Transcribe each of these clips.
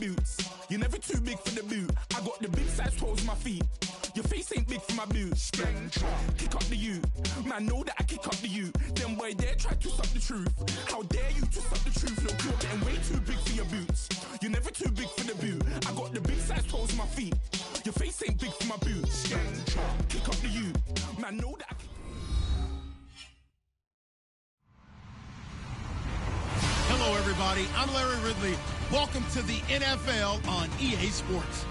boots. You're never too big for the boot. I got the big size toes on my feet. Your face ain't big for my boots. Kick up the you. Man, know that I kick up the you. Them boy there try to suck the truth. How dare you to suck the truth? Look, you're getting way too big for your boots. You're never too big for the boot. I got the big size toes on my feet. Your face ain't big for my boots. Kick up the you. Man, know that I kick. Hello, everybody. I'm Larry Ridley. Welcome to the NFL on EA Sports.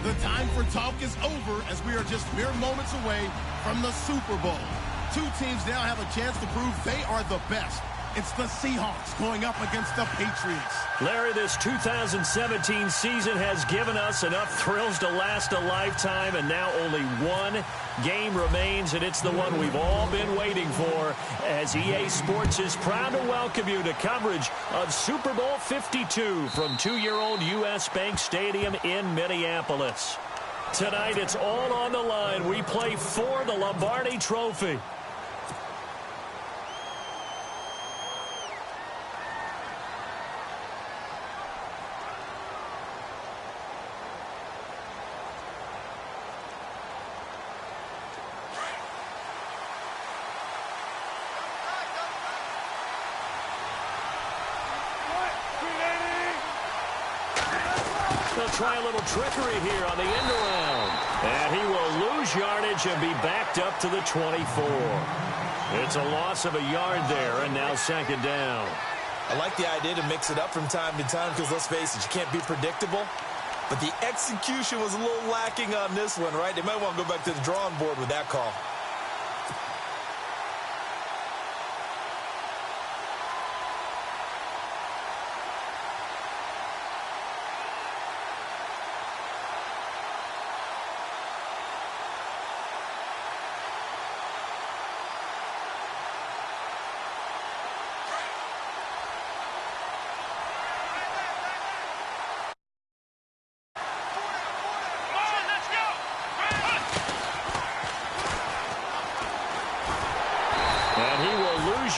The time for talk is over as we are just mere moments away from the Super Bowl. Two teams now have a chance to prove they are the best. It's the Seahawks going up against the Patriots. Larry, this 2017 season has given us enough thrills to last a lifetime, and now only one game remains, and it's the one we've all been waiting for, as EA Sports is proud to welcome you to coverage of Super Bowl 52 from 2-year-old U.S. Bank Stadium in Minneapolis. Tonight, it's all on the line. We play for the Lombardi Trophy. They'll try a little trickery here on the end around. And he will lose yardage and be backed up to the 24. It's a loss of a yard there, and now second down. I like the idea to mix it up from time to time because, let's face it, you can't be predictable. But the execution was a little lacking on this one, right? They might want to go back to the drawing board with that call.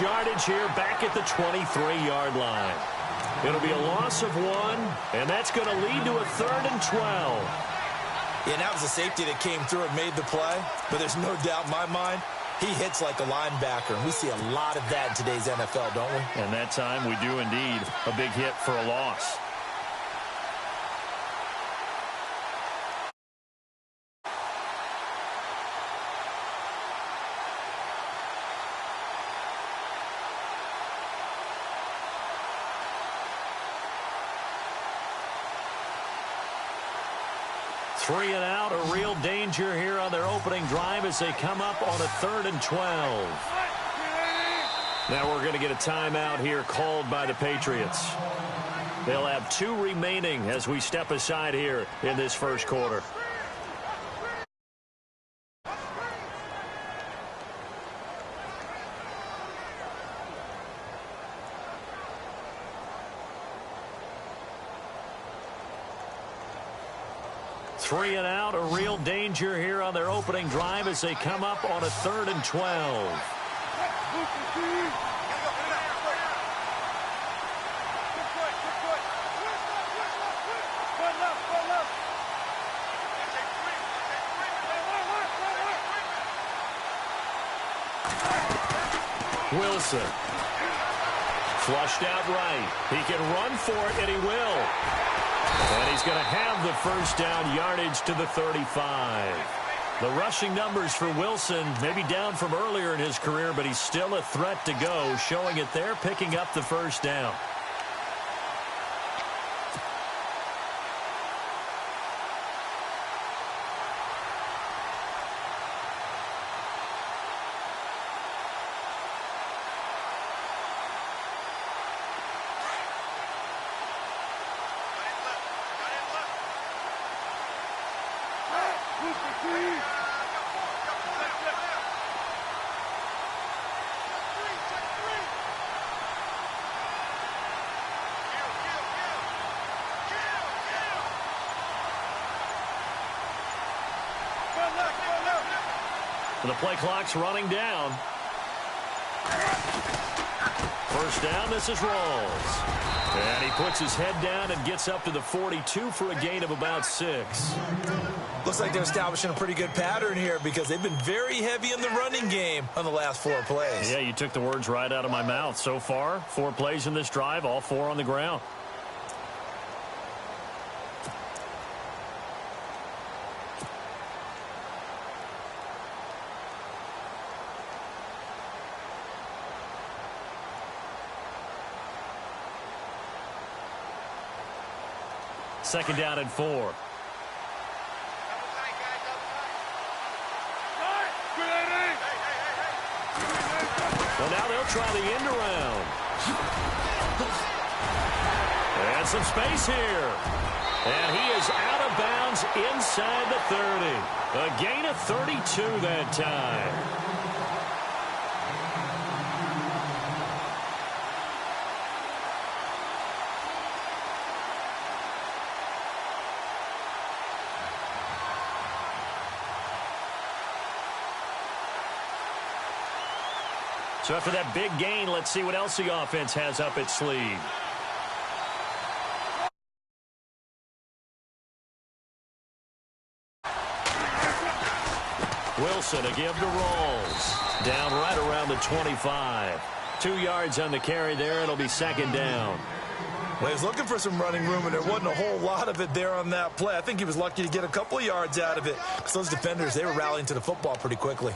Yardage here back at the 23-yard line. It'll be a loss of one, and that's going to lead to a 3rd and 12. Yeah, that was a safety that came through and made the play, but there's no doubt in my mind, he hits like a linebacker. We see a lot of that in today's NFL, don't we? And that time we do indeed. A big hit for a loss. Three and out, a real danger here on their opening drive as they come up on a 3rd and 12. Now we're going to get a timeout here called by the Patriots. They'll have 2 remaining as we step aside here in this first quarter. Three and out, a real danger here on their opening drive as they come up on a 3rd and 12. Wilson. Flushed out right. He can run for it, and he will. And he's going to have the first down yardage to the 35. The rushing numbers for Wilson maybe down from earlier in his career, but he's still a threat to go, showing it there, picking up the first down. The play clock's running down. First down, this is Rawls. And he puts his head down and gets up to the 42 for a gain of about 6. Looks like they're establishing a pretty good pattern here because they've been very heavy in the running game on the last 4 plays. Yeah, you took the words right out of my mouth. So far, 4 plays in this drive, all 4 on the ground. Second down and 4. Well, now they'll try the end around. And some space here. And he is out of bounds inside the 30. A gain of 32 that time. So after that big gain, let's see what else the offense has up its sleeve. Wilson, a give to Rawls. Down right around the 25. 2 yards on the carry there. It'll be second down. Well, he was looking for some running room, and there wasn't a whole lot of it there on that play. I think he was lucky to get a couple of yards out of it because those defenders, they were rallying to the football pretty quickly.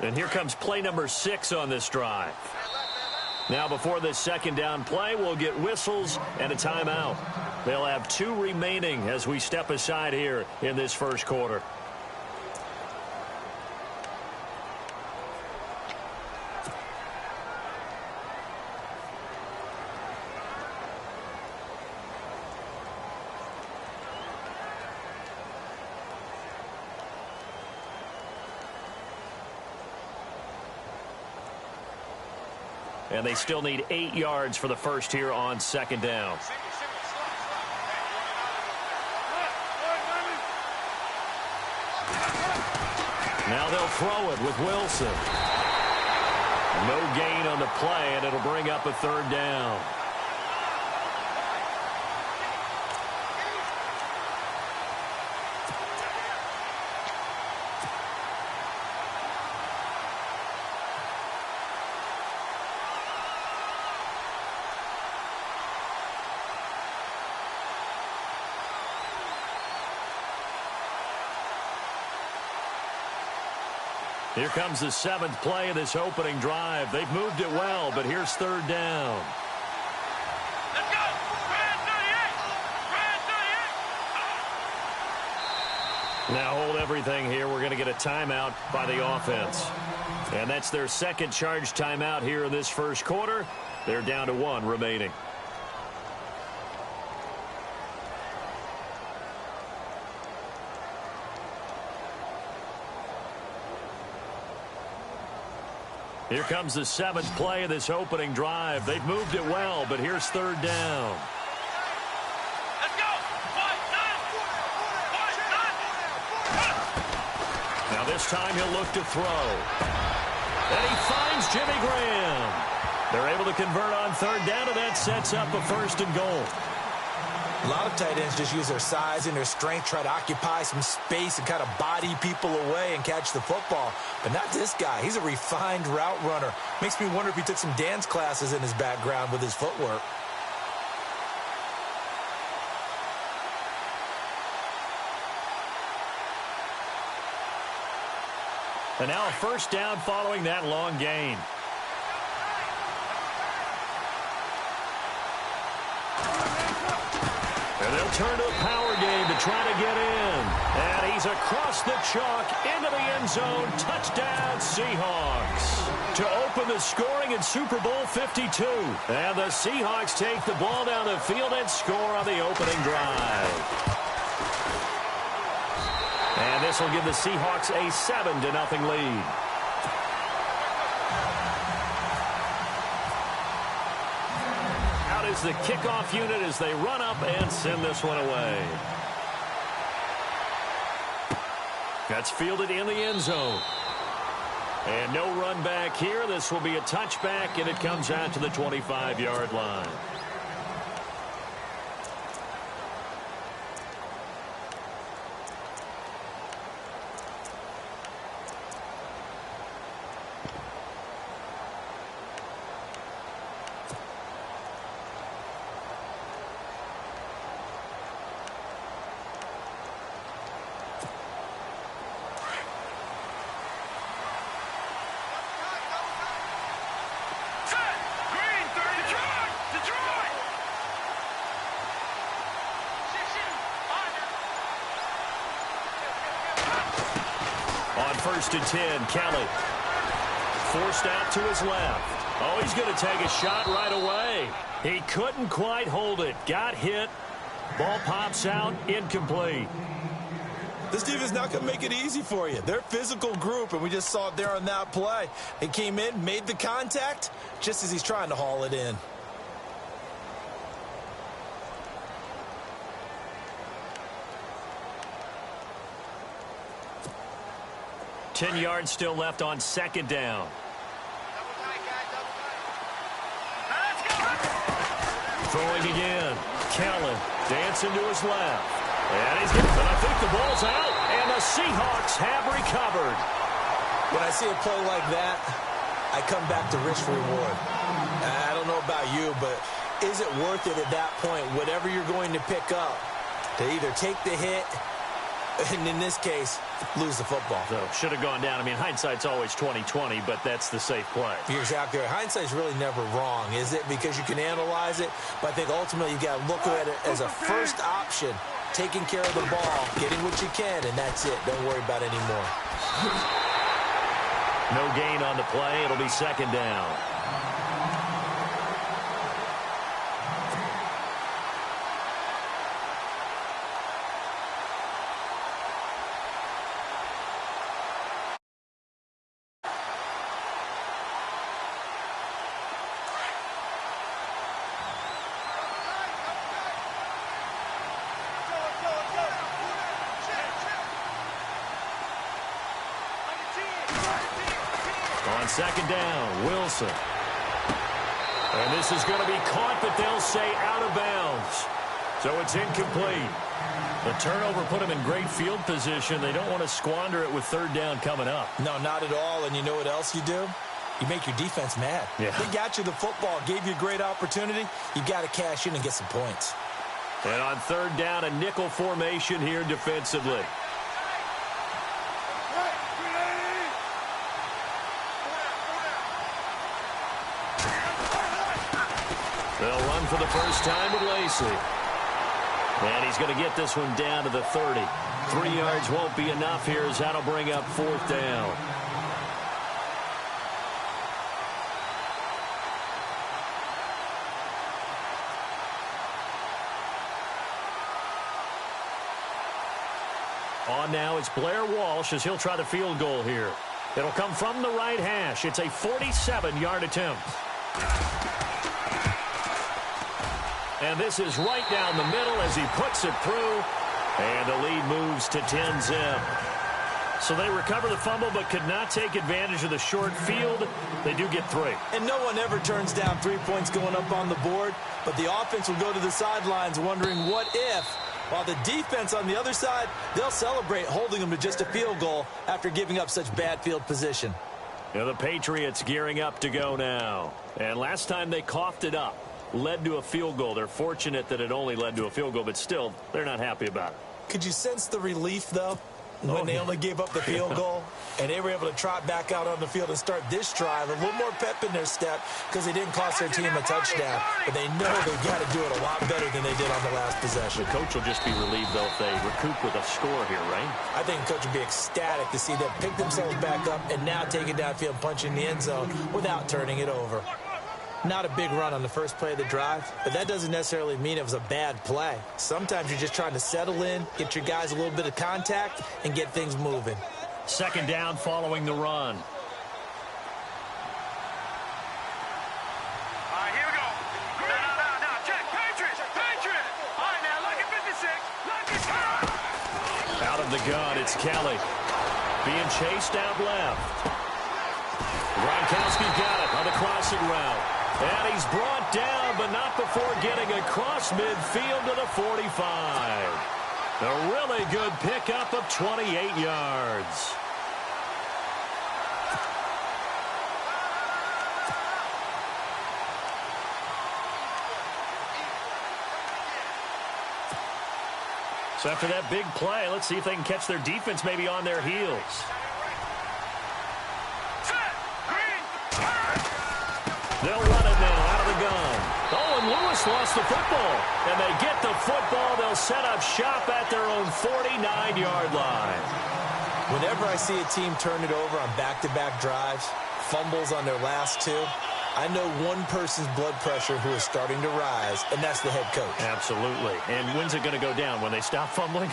And here comes play number 6 on this drive. Now before this second down play, we'll get whistles and a timeout. They'll have 2 remaining as we step aside here in this first quarter. And they still need 8 yards for the first here on second down. Now they'll throw it with Wilson. No gain on the play, and it'll bring up a third down. Here comes the 7th play of this opening drive. They've moved it well, but here's third down. Let's go! Brand 38! Now hold everything here. We're going to get a timeout by the offense. And that's their second charge timeout here in this first quarter. They're down to 1 remaining. Here comes the 7th play of this opening drive. They've moved it well, but here's third down. Let's go! Now this time he'll look to throw. And he finds Jimmy Graham. They're able to convert on third down, and that sets up a first and goal. A lot of tight ends just use their size and their strength, try to occupy some space and kind of body people away and catch the football. But not this guy. He's a refined route runner. Makes me wonder if he took some dance classes in his background with his footwork. And now a first down following that long gain. And they'll turn to a power game to try to get in. And he's across the chalk into the end zone. Touchdown, Seahawks. To open the scoring in Super Bowl 52. And the Seahawks take the ball down the field and score on the opening drive. And this will give the Seahawks a 7-0 lead. is the kickoff unit as they run up and send this one away. That's fielded in the end zone. And no run back here. This will be a touchback, and it comes out to the 25-yard line. On 1st and 10, Kelly. Forced out to his left. Oh, he's going to take a shot right away. He couldn't quite hold it. Got hit. Ball pops out. Incomplete. This defense is not going to make it easy for you. They're a physical group, and we just saw it there on that play. He came in, made the contact, just as he's trying to haul it in. Ten yards still left on 2nd down. Throwing again. Kellen dancing to his left. And he's getting, but I think the ball's out, and the Seahawks have recovered. When I see a play like that, I come back to risk reward. I don't know about you, but is it worth it at that point, whatever you're going to pick up, to either take the hit, and in this case, lose the football? So, should have gone down. I mean, hindsight's always 20/20, but that's the safe play. You're exactly right. Hindsight's really never wrong, is it? Because you can analyze it, but I think ultimately you got to look at it as a first option, taking care of the ball, getting what you can, and that's it. Don't worry about it anymore. No gain on the play. It'll be 2nd down. On 2nd down, Wilson. And this is going to be caught, but they'll say out of bounds. So it's incomplete. The turnover put them in great field position. They don't want to squander it with 3rd down coming up. No, not at all. And you know what else you do? You make your defense mad. Yeah. They got you the football, gave you a great opportunity. You got to cash in and get some points. And on 3rd down, a nickel formation here defensively. They'll run for the first time with Lacey. And he's going to get this one down to the 30. 3 yards won't be enough here as that'll bring up 4th down. On now, it's Blair Walsh as he'll try the field goal here. It'll come from the right hash. It's a 47-yard attempt. And this is right down the middle as he puts it through. And the lead moves to 10-zip. So they recover the fumble but could not take advantage of the short field. They do get 3. And no one ever turns down 3 points going up on the board. But the offense will go to the sidelines wondering what if. While the defense on the other side, they'll celebrate holding them to just a field goal after giving up such bad field position. Now the Patriots gearing up to go now. And last time they coughed it up. Led to a field goal. They're fortunate that it only led to a field goal, but still, they're not happy about it. Could you sense the relief, though, when they only gave up the field goal and they were able to trot back out on the field and start this drive a little more pep in their step because they didn't cost their team a touchdown, but they know they've got to do it a lot better than they did on the last possession. The coach will just be relieved, though, if they recoup with a score here, right? I think the coach would be ecstatic to see them pick themselves back up and now take it downfield and punch in the end zone without turning it over. Not a big run on the first play of the drive, but that doesn't necessarily mean it was a bad play. Sometimes you're just trying to settle in, get your guys a little bit of contact, and get things moving. 2nd down following the run. All right, here we go. Now, of the gun, it's Kelly. Being chased out left. Gronkowski got it on the crossing route. And he's brought down, but not before getting across midfield to the 45. A really good pickup of 28 yards. So after that big play, let's see if they can catch their defense maybe on their heels. They'll run it now out of the gun. Oh, and Lewis lost the football. And they get the football. They'll set up shop at their own 49-yard line. Whenever I see a team turn it over on back-to-back drives, fumbles on their last two, I know one person's blood pressure who is starting to rise, and that's the head coach. Absolutely. And when's it going to go down? When they stop fumbling?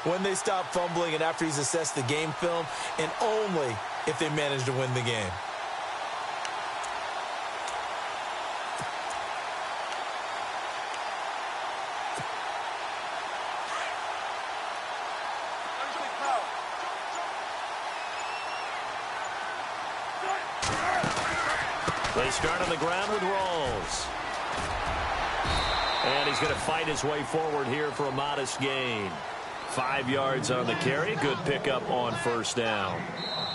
When they stop fumbling and after he's assessed the game film, and only if they manage to win the game. They start on the ground with Rawls. And he's going to fight his way forward here for a modest gain. 5 yards on the carry. Good pickup on first down.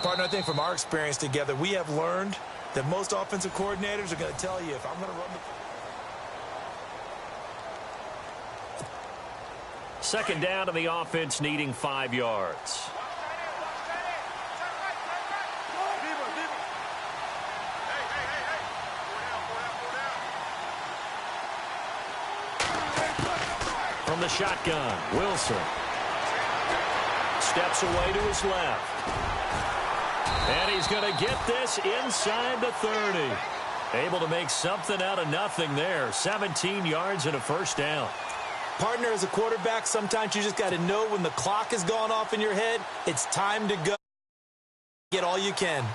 Partner, I think from our experience together, we have learned that most offensive coordinators are going to tell you, if I'm going to run the... Second down to the offense needing 5 yards. From the shotgun, Wilson steps away to his left. And he's going to get this inside the 30. Able to make something out of nothing there. 17 yards and a first down. Partner, as a quarterback, sometimes you just got to know when the clock has gone off in your head, it's time to go. Get all you can.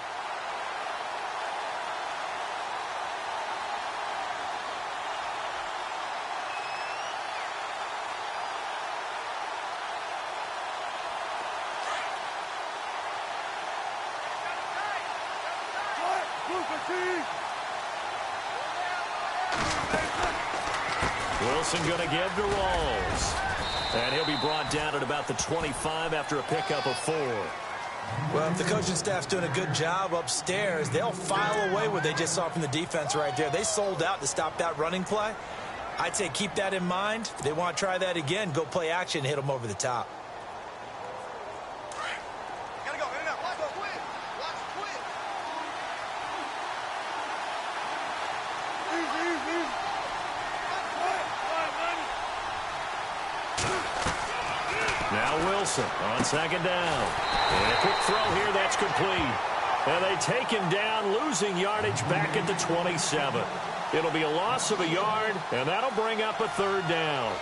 Wilson going to give to Rawls. And he'll be brought down at about the 25 after a pickup of 4. Well, if the coaching staff's doing a good job upstairs, they'll file away what they just saw from the defense right there. They sold out to stop that running play. I'd say keep that in mind. If they want to try that again, go play action and hit them over the top. Wilson on second down. And a quick throw here, that's complete. And they take him down, losing yardage back at the 27. It'll be a loss of a yard, and that'll bring up a third down.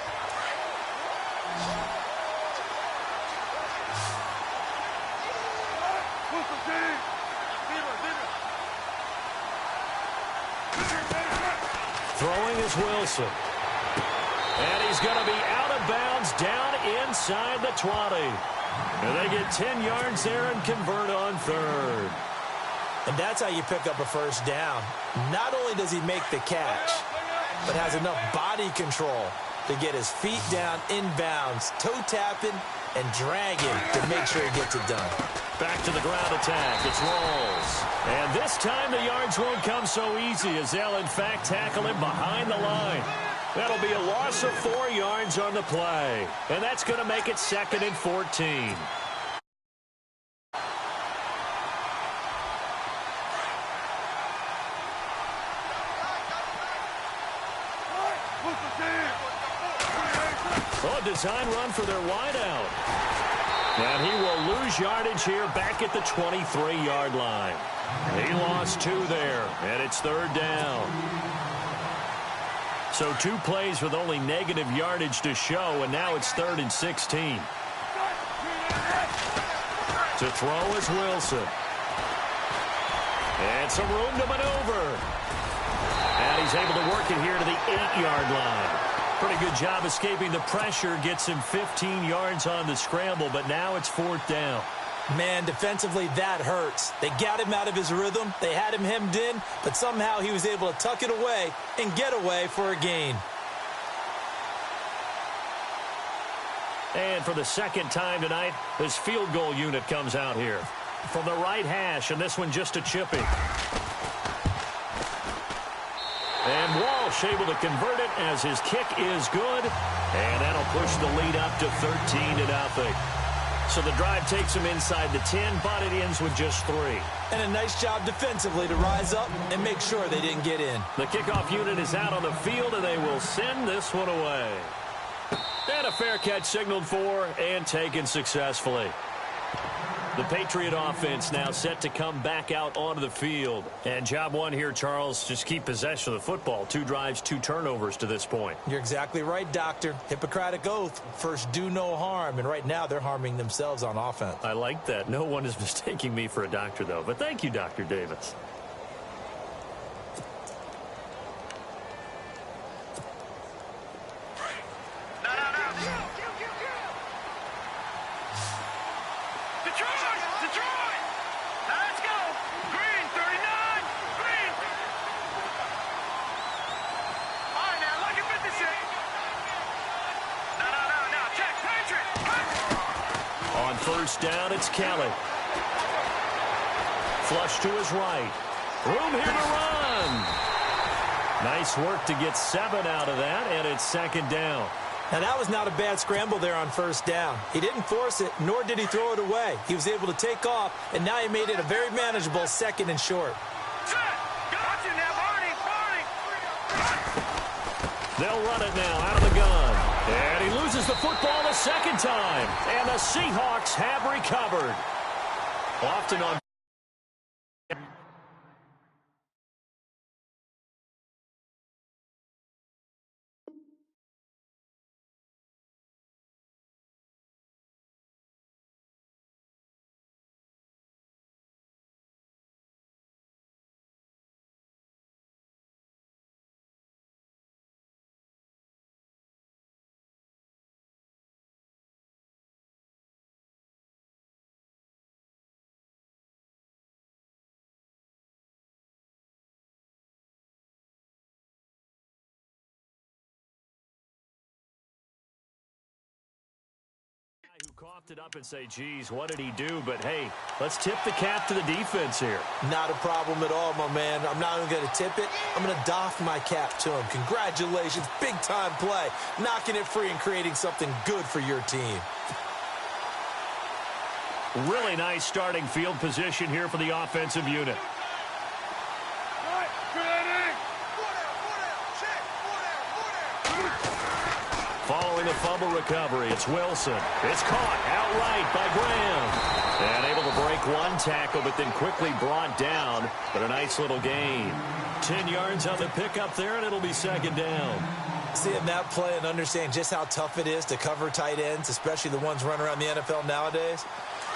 Throwing is Wilson. And he's going to be out of bounds down inside the 20. And they get 10 yards there and convert on third. And that's how you pick up a first down. Not only does he make the catch, but has enough body control to get his feet down inbounds, toe tapping and dragging to make sure he gets it done. Back to the ground attack. It's Rawls. And this time the yards won't come so easy as they'll in fact tackle him behind the line. That'll be a loss of 4 yards on the play. And that's going to make it 2nd and 14. Oh, a design run for their wideout. And he will lose yardage here back at the 23-yard line. He lost 2 there, and it's third down. So 2 plays with only negative yardage to show, and now it's 3rd and 16. To throw is Wilson. And some room to maneuver. And he's able to work it here to the 8-yard line. Pretty good job escaping the pressure. Gets him 15 yards on the scramble, but now it's 4th down. Man, defensively, that hurts. They got him out of his rhythm. They had him hemmed in, but somehow he was able to tuck it away and get away for a gain. And for the second time tonight, this field goal unit comes out here. From the right hash, and this one just a chippy. And Walsh able to convert it as his kick is good. And that'll push the lead up to 13-0. So the drive takes him inside the 10, but it ends with just 3. And a nice job defensively to rise up and make sure they didn't get in. The kickoff unit is out on the field, and they will send this one away. And a fair catch signaled for and taken successfully. The Patriot offense now set to come back out onto the field. And job one here, Charles, just keep possession of the football. 2 drives, 2 turnovers to this point. You're exactly right, Doctor. Hippocratic oath. First, do no harm. And right now, they're harming themselves on offense. I like that. No one is mistaking me for a doctor, though. But thank you, Dr. Davis. First down, it's Kelly. Flush to his right. Room here to run. Nice work to get 7 out of that, and it's 2nd down. Now, that was not a bad scramble there on 1st down. He didn't force it, nor did he throw it away. He was able to take off, and now he made it a very manageable 2nd and short. They'll run it now out of the gun. And he loses the football the 2nd time. And the Seahawks have recovered. Often on... who coughed it up and say, geez, what did he do? But, hey, let's tip the cap to the defense here. Not a problem at all, my man. I'm not even going to tip it. I'm going to doff my cap to him. Congratulations. Big-time play. Knocking it free and creating something good for your team. Really nice starting field position here for the offensive unit. Following the fumble recovery, it's Wilson. It's caught outright by Graham. And able to break 1 tackle, but then quickly brought down. But a nice little gain. 10 yards on the pickup there, and it'll be 2nd down. Seeing that play and understanding just how tough it is to cover tight ends, especially the ones running around the NFL nowadays,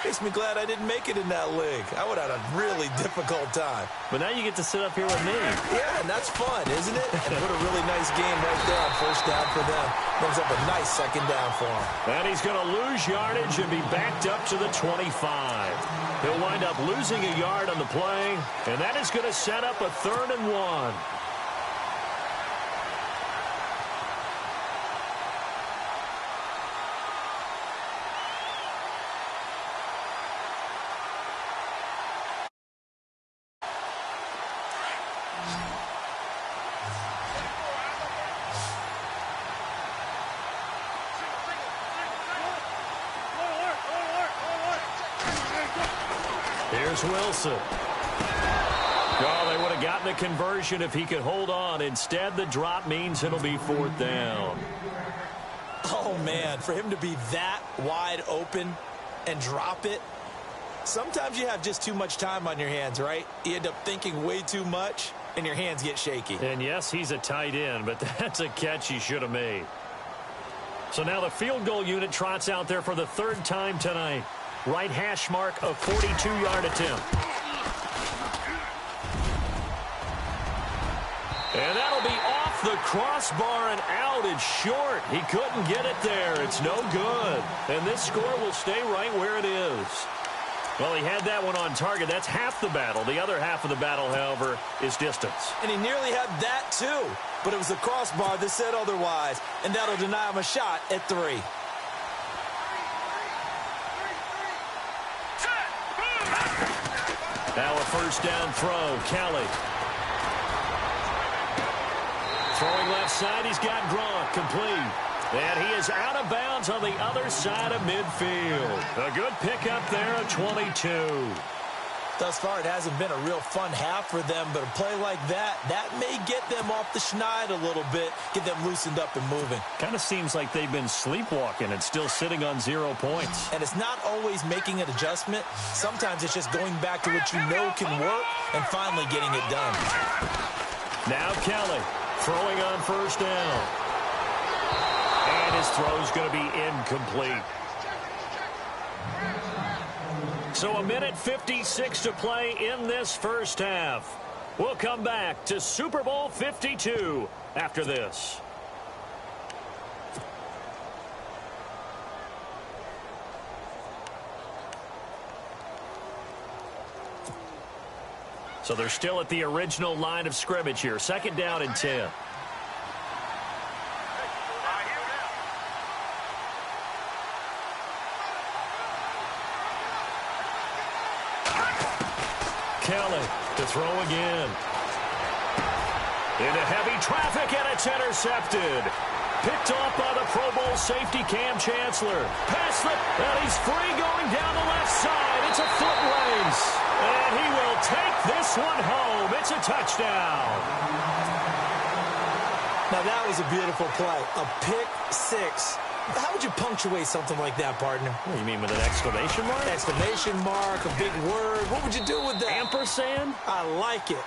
makes me glad I didn't make it in that league. I would have had a really difficult time. But now you get to sit up here with me. Yeah, and that's fun, isn't it? And put a really nice game right there on 1st down for them. Brings up a nice 2nd down for him. And he's going to lose yardage and be backed up to the 25. He'll wind up losing a yard on the play, and that is going to set up a 3rd and 1. Here's Wilson. Oh, they would have gotten a conversion if he could hold on. Instead, the drop means it'll be 4th down. Oh, man, for him to be that wide open and drop it, sometimes you have just too much time on your hands, right? You end up thinking way too much, and your hands get shaky. And, yes, he's a tight end, but that's a catch he should have made. So now the field goal unit trots out there for the 3rd time tonight. Right hash mark, a 42-yard attempt. And that'll be off the crossbar and out. It's short. He couldn't get it there. It's no good. And this score will stay right where it is. Well, he had that one on target. That's half the battle. The other half of the battle, however, is distance. And he nearly had that, too. But it was the crossbar that said otherwise. And that'll deny him a shot at 3. Now a first down throw. Kelly. Throwing left side. He's got Gronk complete. And he is out of bounds on the other side of midfield. A good pickup there at 22. Thus far, it hasn't been a real fun half for them, but a play like that may get them off the schneid a little bit, get them loosened up and moving. Kind of seems like they've been sleepwalking and still sitting on 0 points. And it's not always making an adjustment. Sometimes it's just going back to what you know can work and finally getting it done. Now Kelly throwing on first down. And his throw's going to be incomplete. So a minute 56 to play in this first half. We'll come back to Super Bowl 52 after this. So they're still at the original line of scrimmage here. Second down and 10. Kelly to throw again. Into heavy traffic, and it's intercepted. Picked off by the Pro Bowl safety Cam Chancellor. And he's free going down the left side. It's a foot race. And he will take this one home. It's a touchdown. Now that was a beautiful play. A pick six. How would you punctuate something like that, partner? What do you mean, with an exclamation mark? Exclamation mark, a big word. What would you do with that? Ampersand? I like it.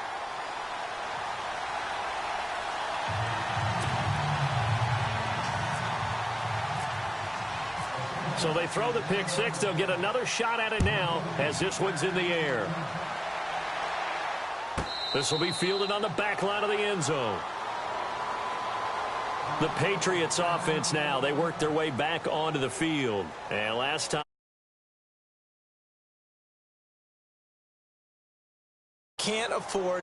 So they throw the pick six. They'll get another shot at it now as this one's in the air. This will be fielded on the back line of the end zone. The Patriots offense now. They work their way back onto the field. And last time. Can't afford.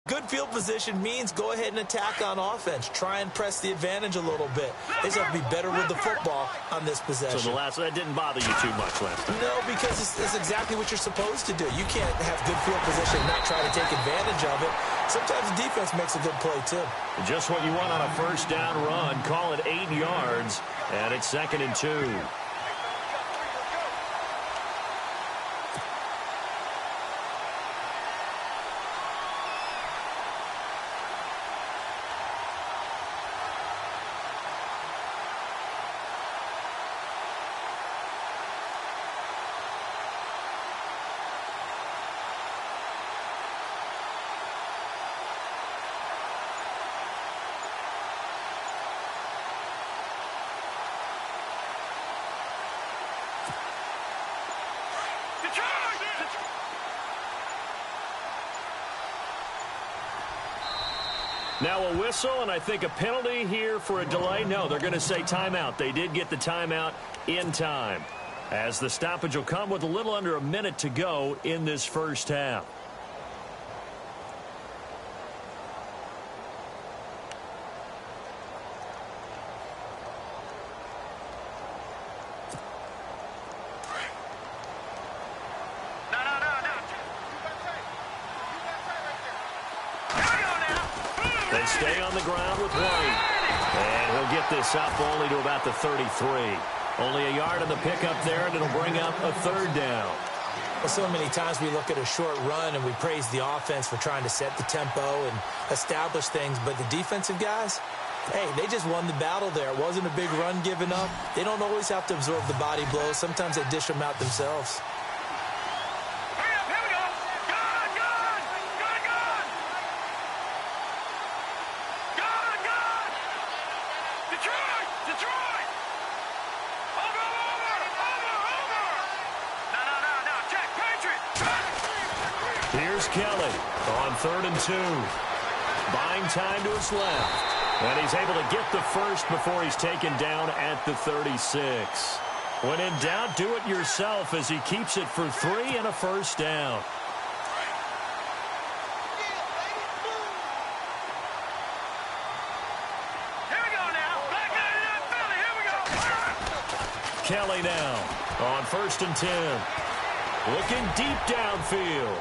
Good field position means go ahead and attack on offense. Try and press the advantage a little bit. They just have to be better with the football on this possession. So that didn't bother you too much last time? No, because it's exactly what you're supposed to do. You can't have good field position and not try to take advantage of it. Sometimes the defense makes a good play, too. Just what you want on a first down run. Call it 8 yards, and it's 2nd and 2. Now a whistle, and I think a penalty here for a delay. No, they're going to say timeout. They did get the timeout in time, as the stoppage will come with a little under a minute to go in this first half. They stay on the ground with White. And he'll get this up only to about the 33. Only a yard on the pickup there, and it'll bring up a third down. Well, so many times we look at a short run and we praise the offense for trying to set the tempo and establish things. But the defensive guys, hey, they just won the battle there. It wasn't a big run given up. They don't always have to absorb the body blows. Sometimes they dish them out themselves. Here's Kelly on 3rd and 2. Buying time to his left. And he's able to get the first before he's taken down at the 36. When in doubt, do it yourself as he keeps it for 3 and a first down. Here we go now. Back out of that Philly. Here we go. Kelly now on 1st and 10. Looking deep downfield.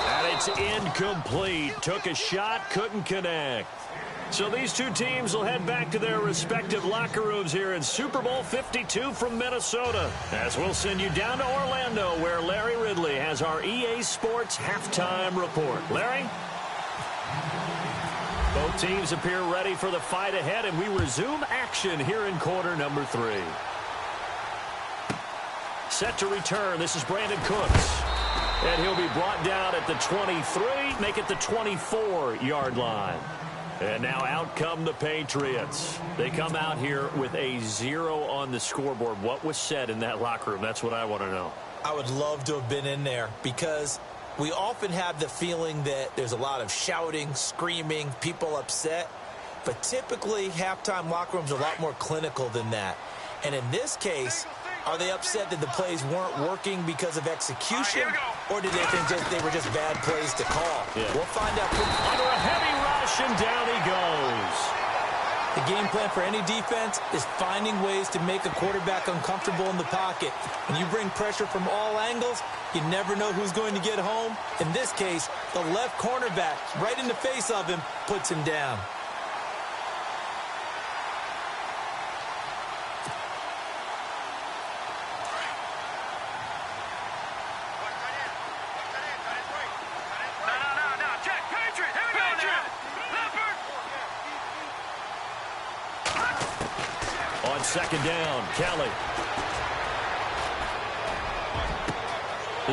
And it's incomplete. Took a shot, couldn't connect. So these two teams will head back to their respective locker rooms here in Super Bowl 52 from Minnesota. As we'll send you down to Orlando, where Larry Ridley has our EA Sports halftime report. Larry? Both teams appear ready for the fight ahead, and we resume action here in quarter number 3. Set to return. This is Brandon Cooks. And he'll be brought down at the 23, make it the 24-yard line. And now out come the Patriots. They come out here with a 0 on the scoreboard. What was said in that locker room? That's what I want to know. I would love to have been in there because we often have the feeling that there's a lot of shouting, screaming, people upset. But typically, halftime locker rooms are a lot more clinical than that. And in this case, are they upset that the plays weren't working because of execution? Or did they think that they were just bad plays to call? Yeah. We'll find out. Under a heavy rush, and down he goes. The game plan for any defense is finding ways to make a quarterback uncomfortable in the pocket. When you bring pressure from all angles, you never know who's going to get home. In this case, the left cornerback, right in the face of him, puts him down. Second down, Kelly.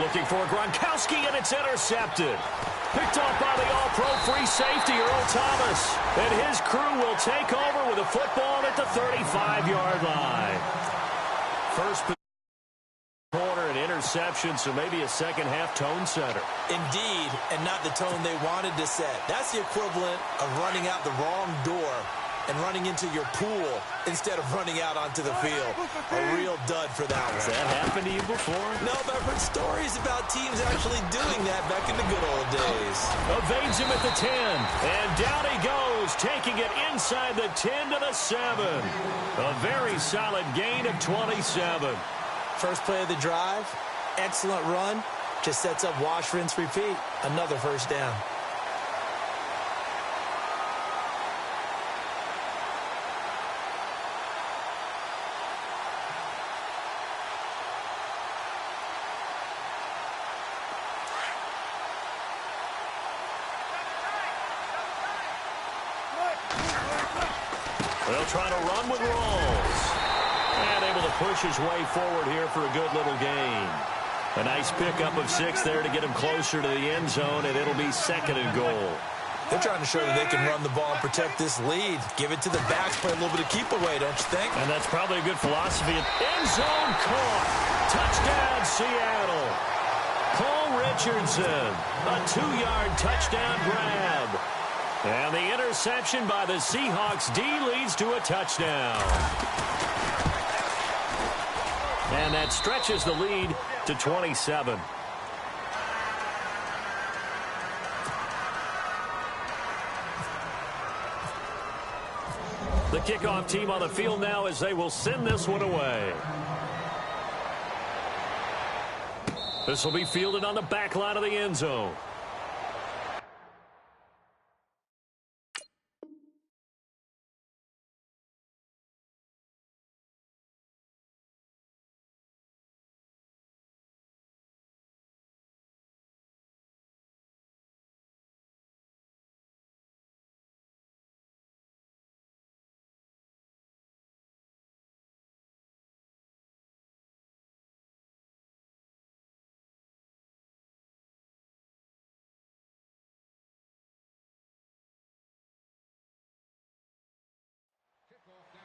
Looking for Gronkowski, and it's intercepted. Picked off by the all-pro free safety, Earl Thomas. And his crew will take over with a football at the 35-yard line. First corner and interception, so maybe a second-half tone setter. Indeed, and not the tone they wanted to set. That's the equivalent of running out the wrong door and running into your pool instead of running out onto the field. A real dud for that one. Has that happened to you before? No, but I've heard stories about teams actually doing that back in the good old days. Evades him at the 10, and down he goes, taking it inside the 10 to the 7. A very solid gain of 27. First play of the drive, excellent run, just sets up wash, rinse, repeat. Another first down. They'll try to run with Rawls. And able to push his way forward here for a good little gain. A nice pickup of 6 there to get him closer to the end zone, and it'll be 2nd and goal. They're trying to show that they can run the ball and protect this lead. Give it to the backs, play a little bit of keep away, don't you think? And that's probably a good philosophy. End zone caught. Touchdown, Seattle. Cole Richardson, a 2-yard touchdown grab. And the interception by the Seahawks D leads to a touchdown. And that stretches the lead to 27. The kickoff team on the field now as they will send this one away. This will be fielded on the back line of the end zone.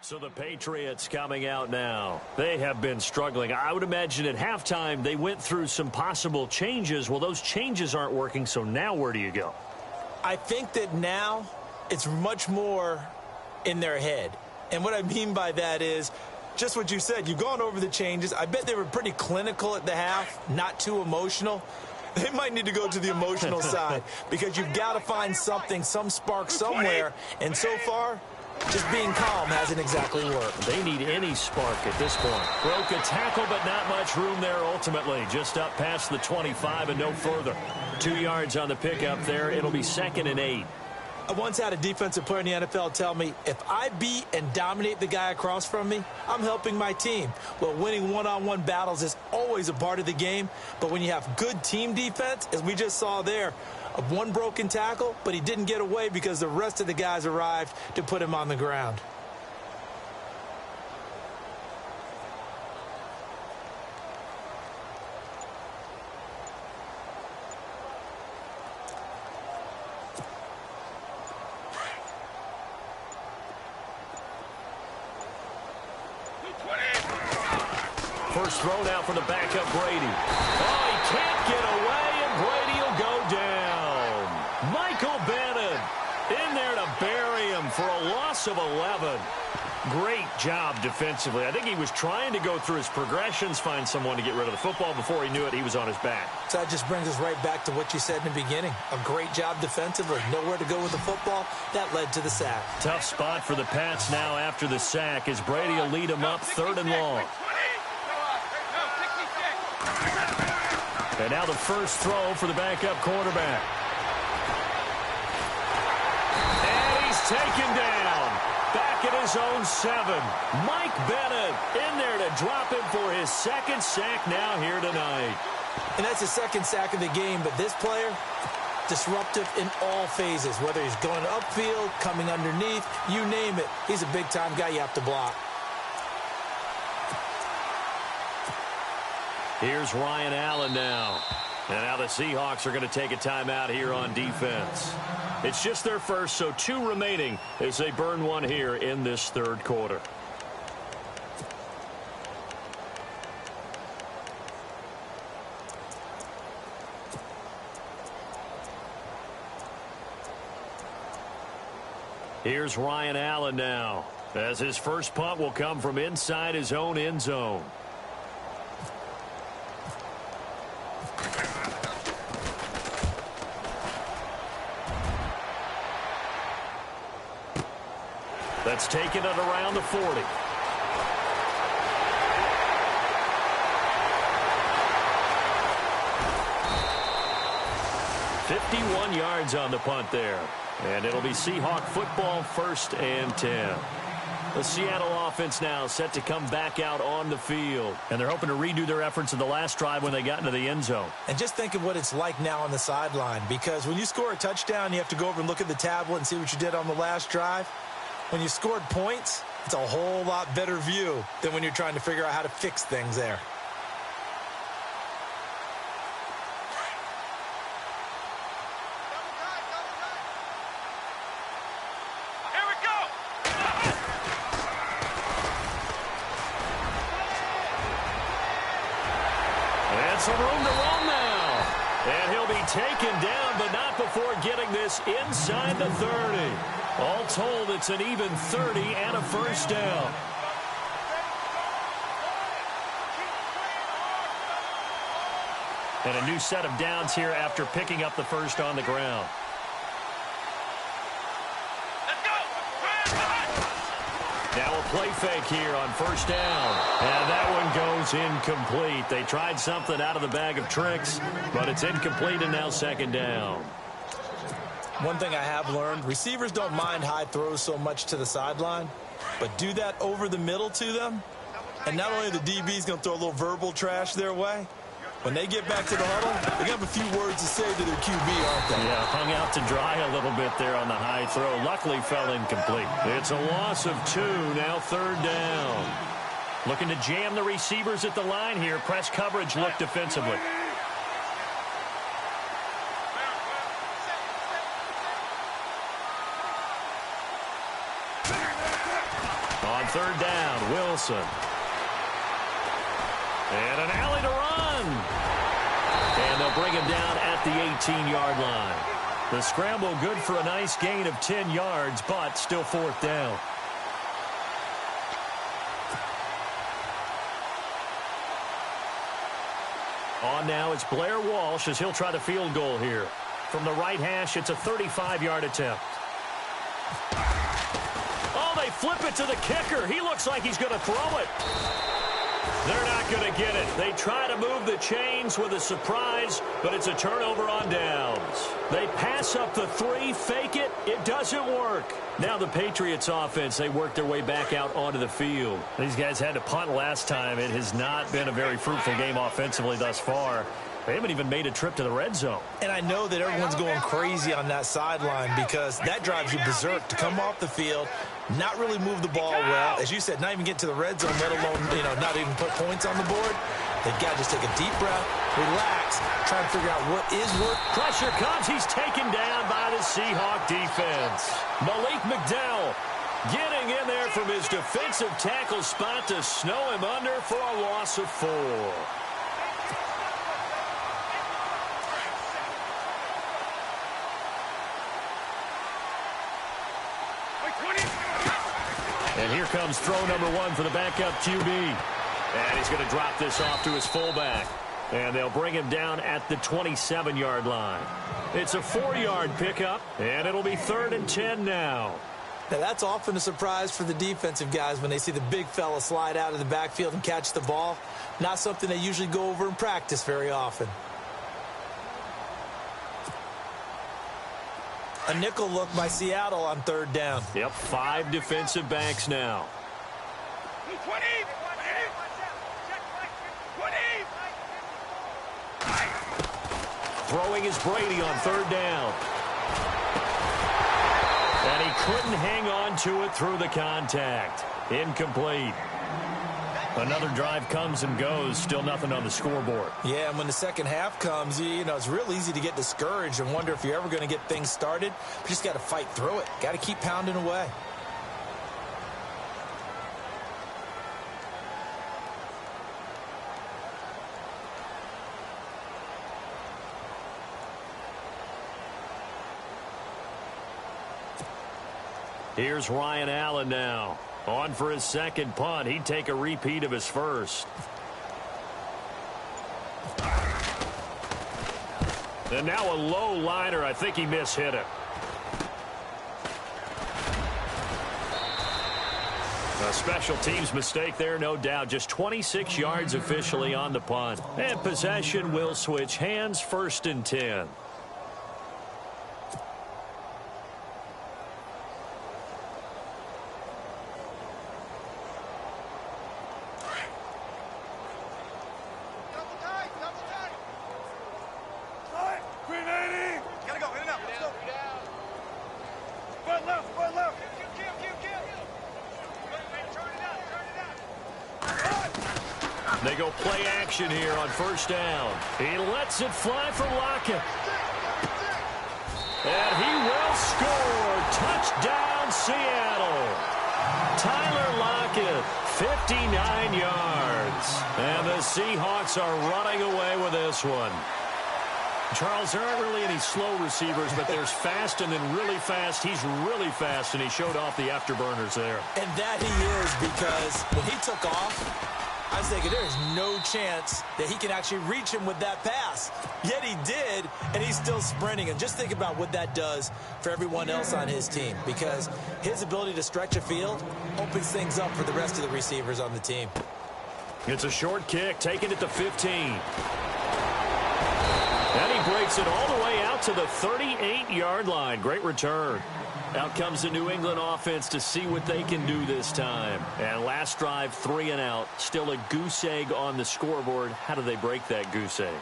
So the Patriots coming out now. They have been struggling. I would imagine at halftime they went through some possible changes. Well, those changes aren't working, so now where do you go? I think that now it's much more in their head. And what I mean by that is just what you said. You've gone over the changes. I bet they were pretty clinical at the half, not too emotional. They might need to go to the emotional side because you've got to find something, some spark somewhere. And so far, just being calm hasn't exactly worked. They need any spark at this point. Broke a tackle, but not much room there ultimately. Just up past the 25 and no further. 2 yards on the pickup there. It'll be 2nd and 8. I once had a defensive player in the NFL tell me, if I beat and dominate the guy across from me, I'm helping my team. Well, winning one-on-one battles is always a part of the game, but when you have good team defense, as we just saw there, of one broken tackle, but he didn't get away because the rest of the guys arrived to put him on the ground. First throw now for the backup Brady. Oh, he can't get away, and Brady will go down. Michael Bennett in there to bury him for a loss of 11. Great job defensively. I think he was trying to go through his progressions, find someone to get rid of the football. Before he knew it, he was on his back. So that just brings us right back to what you said in the beginning. A great job defensively. Nowhere to go with the football. That led to the sack. Tough spot for the Pats now after the sack as Brady will lead them up 3rd and long. And now the first throw for the backup quarterback. And he's taken down. Back at his own 7. Mike Bennett in there to drop him for his 2nd sack now here tonight. And that's his 2nd sack of the game, but this player, disruptive in all phases, whether he's going upfield, coming underneath, you name it. He's a big-time guy you have to block. Here's Ryan Allen now. And now the Seahawks are going to take a timeout here on defense. It's just their first, so 2 remaining as they burn one here in this 3rd quarter. Here's Ryan Allen now, as his first punt will come from inside his own end zone. That's taken it around the 40. "51 yards on the punt there. And it'll be Seahawk football, 1st and 10. The Seattle offense now set to come back out on the field. And they're hoping to redo their efforts in the last drive when they got into the end zone. And just think of what it's like now on the sideline. Because when you score a touchdown, you have to go over and look at the tablet and see what you did on the last drive. When you scored points, it's a whole lot better view than when you're trying to figure out how to fix things there. Here we go. And some room to run now. And he'll be taken down, but not before getting this inside the 30. All told, it's an even 30 and a first down. And a new set of downs here after picking up the first on the ground. Let's go. Now a play fake here on first down. And that one goes incomplete. They tried something out of the bag of tricks, but it's incomplete and now 2nd down. One thing I have learned, receivers don't mind high throws so much to the sideline, but do that over the middle to them, and not only the DB's going to throw a little verbal trash their way, when they get back to the huddle, they're going to have a few words to say to their QB, aren't they? Yeah, hung out to dry a little bit there on the high throw. Luckily fell incomplete. It's a loss of 2, now 3rd down. Looking to jam the receivers at the line here. Press coverage look defensively. On 3rd down, Wilson. And an alley to run. And they'll bring him down at the 18-yard line. The scramble good for a nice gain of 10 yards, but still fourth down. On now, it's Blair Walsh as he'll try the field goal here. From the right hash, it's a 35-yard attempt. Oh, they flip it to the kicker. He looks like he's going to throw it. They're not going to get it. They try to move the chains with a surprise, but it's a turnover on downs. They pass up the 3, fake it. It doesn't work. Now the Patriots offense, they work their way back out onto the field. These guys had to punt last time. It has not been a very fruitful game offensively thus far. They haven't even made a trip to the red zone. And I know that everyone's going crazy on that sideline because that drives you berserk to come off the field, not really move the ball well. As you said, not even get to the red zone, let alone, not even put points on the board. They've got to just take a deep breath, relax, try to figure out what is working. Pressure comes. He's taken down by the Seahawk defense. Malik McDowell getting in there from his defensive tackle spot to snow him under for a loss of 4. And here comes throw number 1 for the backup QB. And he's going to drop this off to his fullback. And they'll bring him down at the 27-yard line. It's a 4-yard pickup, and it'll be 3rd and 10 now. Now, that's often a surprise for the defensive guys when they see the big fella slide out of the backfield and catch the ball. Not something they usually go over in practice very often. A nickel look by Seattle on 3rd down. Yep, 5 defensive backs now. 20! Throwing is Brady on 3rd down. And he couldn't hang on to it through the contact. Incomplete. Another drive comes and goes. Still nothing on the scoreboard. Yeah, and when the second half comes, it's real easy to get discouraged and wonder if you're ever going to get things started. You just got to fight through it. Got to keep pounding away. Here's Ryan Allen now. On for his second punt. He'd take a repeat of his first. And now a low liner. I think he mishit it. A special teams mistake there, no doubt. Just 26 yards officially on the punt. And possession will switch hands, 1st and 10. They go play action here on 1st down. He lets it fly for Lockett. And he will score. Touchdown, Seattle. Tyler Lockett, 59 yards. And the Seahawks are running away with this one. Charles, there aren't really any slow receivers, but there's fast and then really fast. He's really fast, and he showed off the afterburners there. And that he is, because when he took off, I was thinking there is no chance that he can actually reach him with that pass. Yet he did, and he's still sprinting. And just think about what that does for everyone else on his team, because his ability to stretch a field opens things up for the rest of the receivers on the team. It's a short kick, taken at the 15. And he breaks it all the way out to the 38-yard line. Great return. Out comes the New England offense to see what they can do this time. And last drive, 3 and out. Still a goose egg on the scoreboard. How do they break that goose egg?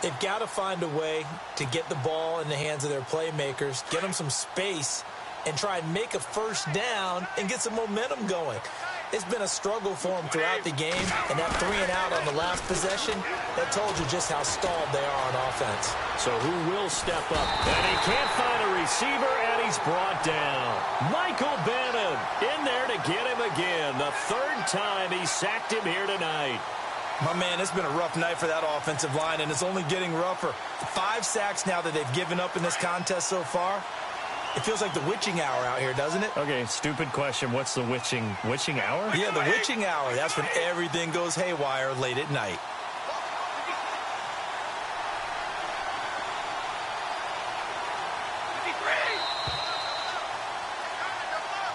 They've got to find a way to get the ball in the hands of their playmakers, get them some space, and try and make a 1st down and get some momentum going. It's been a struggle for them throughout the game, and that 3 and out on the last possession, that told you just how stalled they are on offense. So who will step up? And he can't find a receiver, and he's brought down. Michael Bannon in there to get him again. The 3rd time he sacked him here tonight. My man, it's been a rough night for that offensive line, and it's only getting rougher. 5 sacks now that they've given up in this contest so far. It feels like the witching hour out here, doesn't it? Okay, stupid question. What's the witching hour? Yeah, the witching hour. That's when everything goes haywire late at night.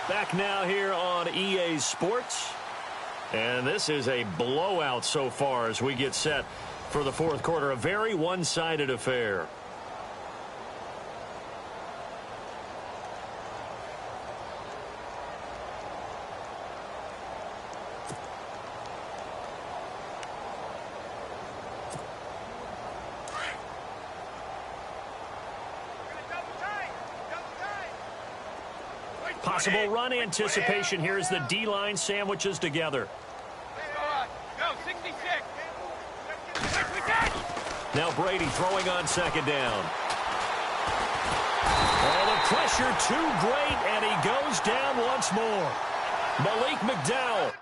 Back now here on EA Sports. And this is a blowout so far as we get set for the fourth quarter. A very one-sided affair. Possible run anticipation here as the D-line sandwiches together. Go, 66. Now Brady throwing on second down. Oh, the pressure too great, and he goes down once more. Malik McDowell.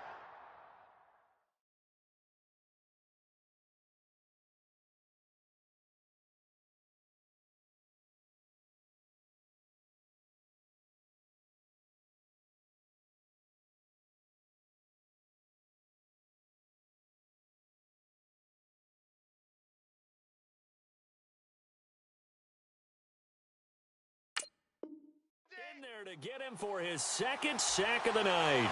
In there to get him for his second sack of the night.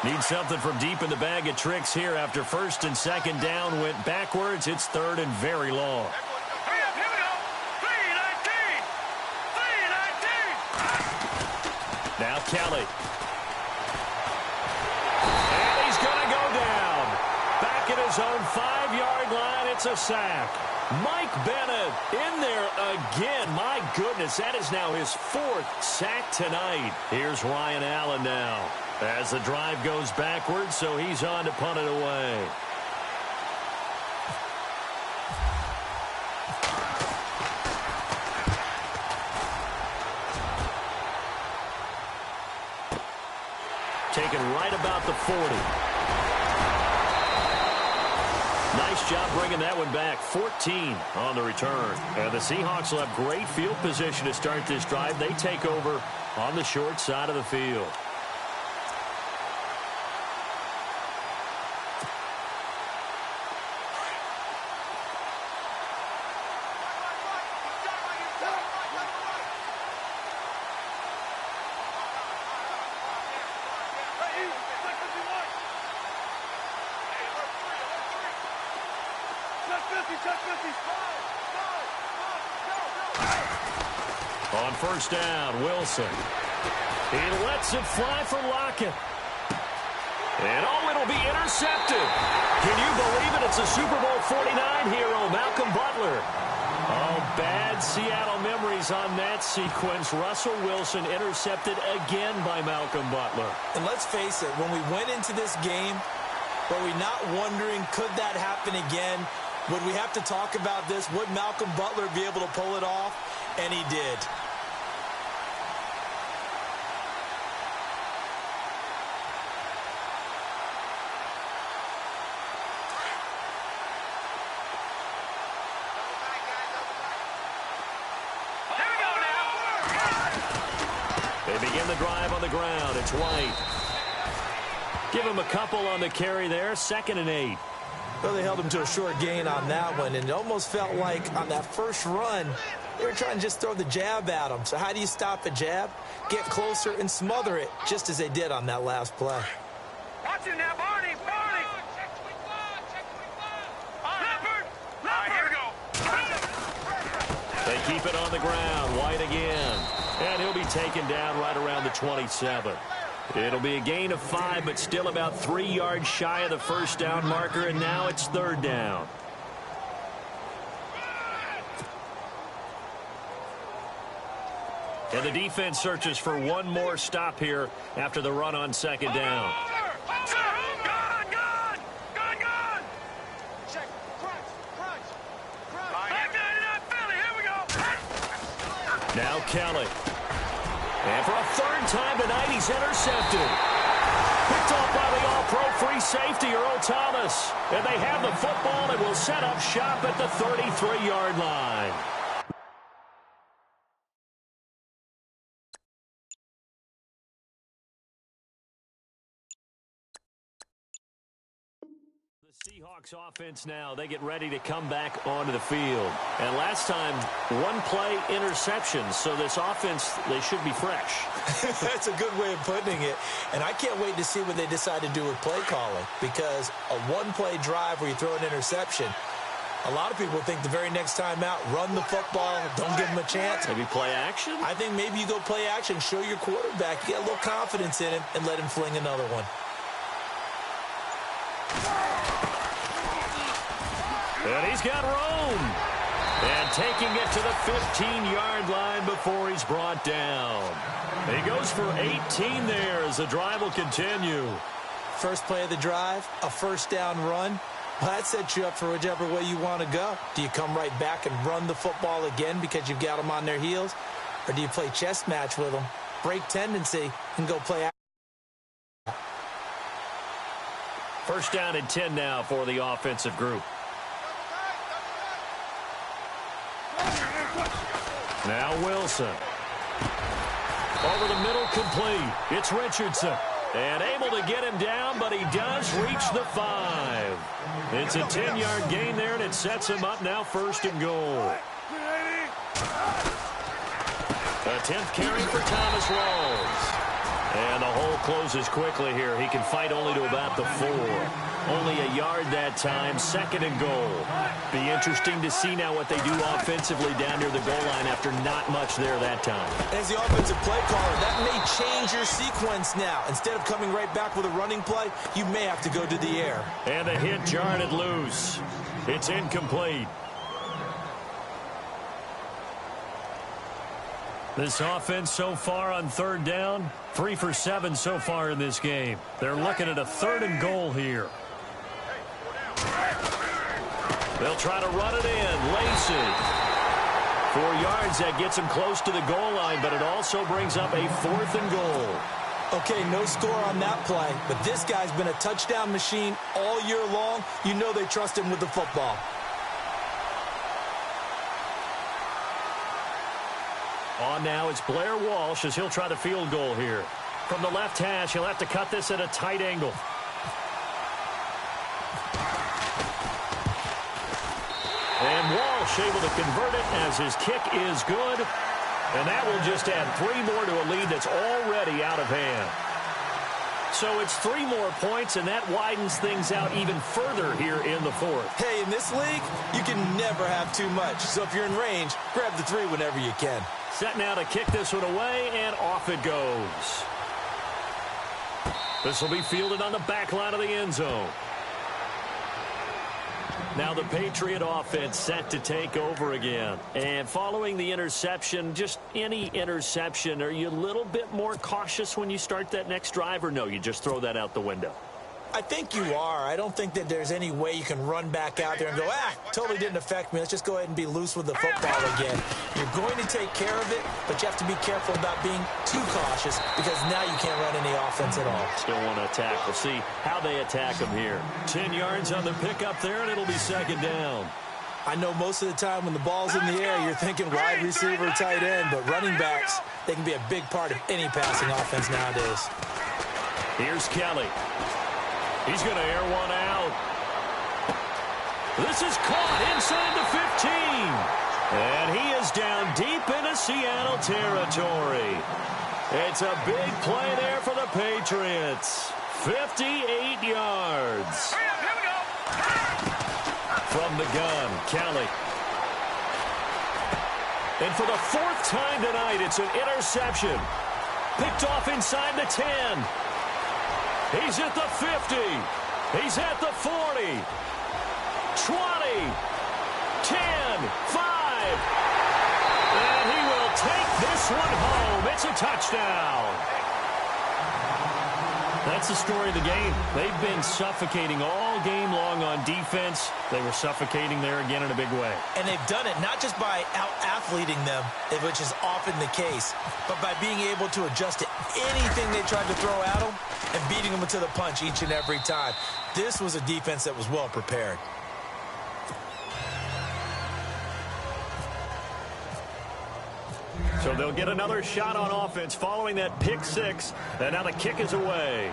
Need something from deep in the bag of tricks here after first and second down went backwards. It's third and very long. Hurry up, here we go. 3-19. Now Kelly. And he's going to go down. Back at his own 5-yard line, it's a sack. Mike Bennett in there again. My goodness, that is now his 4th sack tonight. Here's Ryan Allen now as the drive goes backwards, so he's on to punt it away. Taken right about the 40. Nice job bringing that one back. 14 on the return. And the Seahawks will have great field position to start this drive. They take over on the short side of the field. On first down, Wilson. He lets it fly for Lockett. And oh, it'll be intercepted. Can you believe it? It's a Super Bowl 49 hero, Malcolm Butler. Oh, bad Seattle memories on that sequence. Russell Wilson intercepted again by Malcolm Butler. And let's face it, when we went into this game, were we not wondering, could that happen again? Would we have to talk about this? Would Malcolm Butler be able to pull it off? And he did. They begin the drive on the ground. It's White. Give him a couple on the carry there. 2nd and 8. Well, they held him to a short gain on that one, and it almost felt like on that first run, they were trying to just throw the jab at him. So how do you stop a jab? Get closer and smother it, just as they did on that last play. Watch him now, Barney. Leopard. Here we go. They keep it on the ground. White again. And he'll be taken down right around the 27. It'll be a gain of 5, but still about 3 yards shy of the first down marker, and now it's 3rd down. And the defense searches for one more stop here after the run on 2nd down. Gun. Check. Crunch. Back down in that Philly. Here we go. Now Kelly. And for a third time tonight, he's intercepted. Picked off by the all-pro free safety, Earl Thomas. And they have the football and will set up shop at the 33-yard line. Seahawks offense now, they get ready to come back onto the field. And last time, one play interception. So this offense, they should be fresh. That's a good way of putting it. And I can't wait to see what they decide to do with play calling. Because a one-play drive where you throw an interception, a lot of people think the very next time out, run the football, don't give them a chance. Maybe play action? I think maybe you go play action, show your quarterback, get a little confidence in him, and let him fling another one. And he's got room. And taking it to the 15-yard line before he's brought down. He goes for 18 there as the drive will continue. First play of the drive, a first down run. Well, that sets you up for whichever way you want to go. Do you come right back and run the football again because you've got them on their heels? Or do you play chess match with them, break tendency, and go play action? First down and 10 now for the offensive group. Now Wilson. Over the middle, complete. It's Richardson. And able to get him down, but he does reach the 5. It's a 10-yard gain there, and it sets him up now 1st and goal. A 10th carry for Thomas Rawls. And the hole closes quickly here. He can fight only to about the 4. Only a yard that time, 2nd and goal. Be interesting to see now what they do offensively down near the goal line after not much there that time. As the offensive play caller, that may change your sequence now. Instead of coming right back with a running play, you may have to go to the air. And the hit jarred it loose. It's incomplete. This offense so far on 3rd down, 3 for 7 so far in this game. They're looking at a 3rd and goal here. They'll try to run it in. Lacey. 4 yards, that gets him close to the goal line, but it also brings up a 4th and goal. Okay, no score on that play, but this guy's been a touchdown machine all year long. You know they trust him with the football. On now, it's Blair Walsh as he'll try the field goal here. From the left hash, he'll have to cut this at a tight angle. And Walsh able to convert it as his kick is good. And that will just add 3 more to a lead that's already out of hand. So it's 3 more points, and that widens things out even further here in the 4th. Hey, in this league, you can never have too much. So if you're in range, grab the 3 whenever you can. Set now to kick this one away, and off it goes. This will be fielded on the back line of the end zone. Now the Patriot offense set to take over again. And following the interception, just any interception, are you a little bit more cautious when you start that next drive, or no, you just throw that out the window? I think you are. I don't think that there's any way you can run back out there and go, totally didn't affect me. Let's just go ahead and be loose with the football again. You're going to take care of it, but you have to be careful about being too cautious because now you can't run any offense at all. Still want to attack. We'll see how they attack them here. 10 yards on the pickup there, and it'll be 2nd down. I know most of the time when the ball's in the air, you're thinking wide receiver, tight end, but running backs, they can be a big part of any passing offense nowadays. Here's Kelly. He's going to air one out. This is caught inside the 15. And he is down deep into Seattle territory. It's a big play there for the Patriots. 58 yards. From the gun, Kelly. And for the 4th time tonight, it's an interception. Picked off inside the 10. He's at the 50. He's at the 40. 20. 10. 5. And he will take this one home. It's a touchdown. That's the story of the game. They've been suffocating all game long on defense. They were suffocating there again in a big way. And they've done it not just by out-athleting them, which is often the case, but by being able to adjust to anything they tried to throw at them and beating them to the punch each and every time. This was a defense that was well prepared. So they'll get another shot on offense following that pick six. And now the kick is away.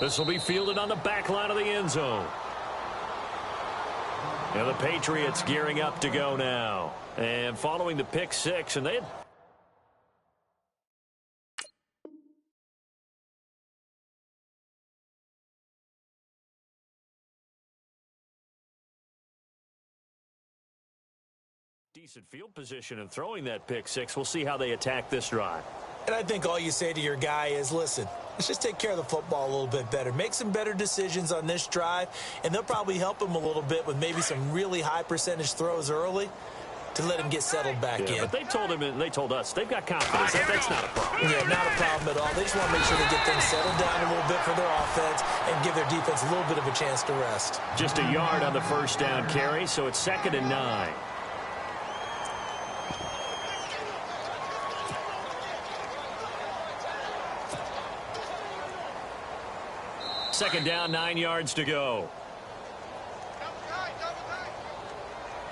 This will be fielded on the back line of the end zone. And the Patriots gearing up to go now. And following the pick six, and they had decent field position and throwing that pick six. We'll see how they attack this drive. And I think all you say to your guy is, listen, let's just take care of the football a little bit better. Make some better decisions on this drive, and they'll probably help him a little bit with maybe some really high percentage throws early to let him get settled back in. But they told him, and they told us, they've got confidence. That's not a problem. Yeah, not a problem at all. They just want to make sure they get things settled down a little bit for their offense and give their defense a little bit of a chance to rest. Just a yard on the first down carry, so it's 2nd and 9. Second down, 9 yards to go.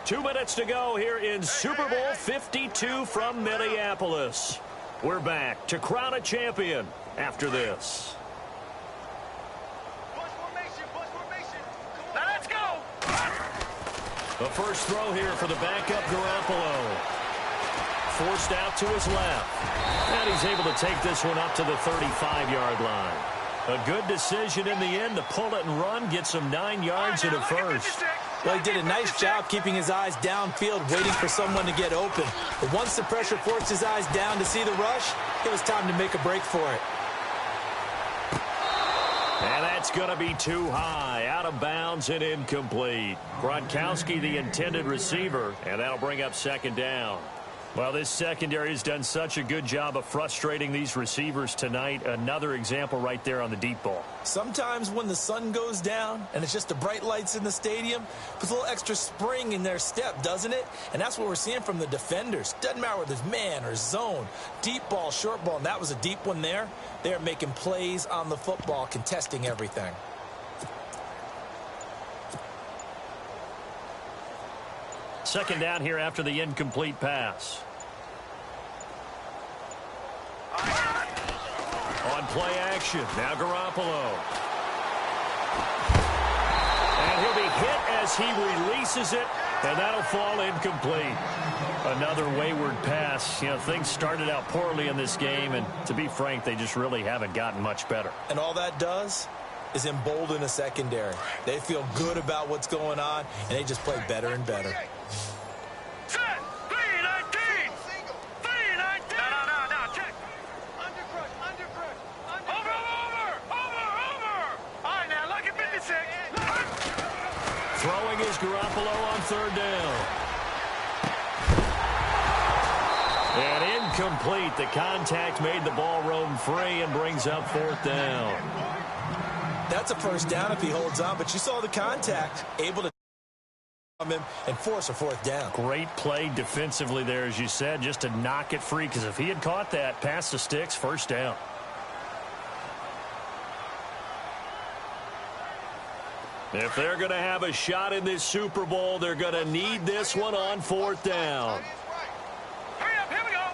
2 minutes to go here in Super Bowl 52 from Minneapolis. We're back to crown a champion after this. Now let's go. The first throw here for the backup Garoppolo. Forced out to his left. And he's able to take this one up to the 35-yard line. A good decision in the end to pull it and run, get some 9 yards and a first. Well, he did a nice job keeping his eyes downfield, waiting for someone to get open. But once the pressure forced his eyes down to see the rush, it was time to make a break for it. And that's going to be too high, out of bounds and incomplete. Gronkowski, the intended receiver, and that'll bring up 2nd down. Well, this secondary has done such a good job of frustrating these receivers tonight. Another example right there on the deep ball. Sometimes when the sun goes down and it's just the bright lights in the stadium, puts a little extra spring in their step, doesn't it? And that's what we're seeing from the defenders. Doesn't matter whether it's man or zone, deep ball, short ball, and that was a deep one there. They're making plays on the football, contesting everything. Second down here after the incomplete pass. On play action, now Garoppolo. And he'll be hit as he releases it, and that'll fall incomplete. Another wayward pass. You know, things started out poorly in this game, and to be frank, they just really haven't gotten much better. And all that does is embolden a secondary. They feel good about what's going on, and they just play better and better. Set. 3-19. 3-19. No, check. Under. Over. All right, now, look at 56. Throwing is Garoppolo on 3rd down. And incomplete. The contact made the ball roam free and brings up 4th down. That's a first down if he holds on, but you saw the contact, able to him and force a 4th down. Great play defensively there, as you said, just to knock it free, because if he had caught that, past the sticks, 1st down. If they're going to have a shot in this Super Bowl, they're going to need this one on 4th down. Hurry up, here we go.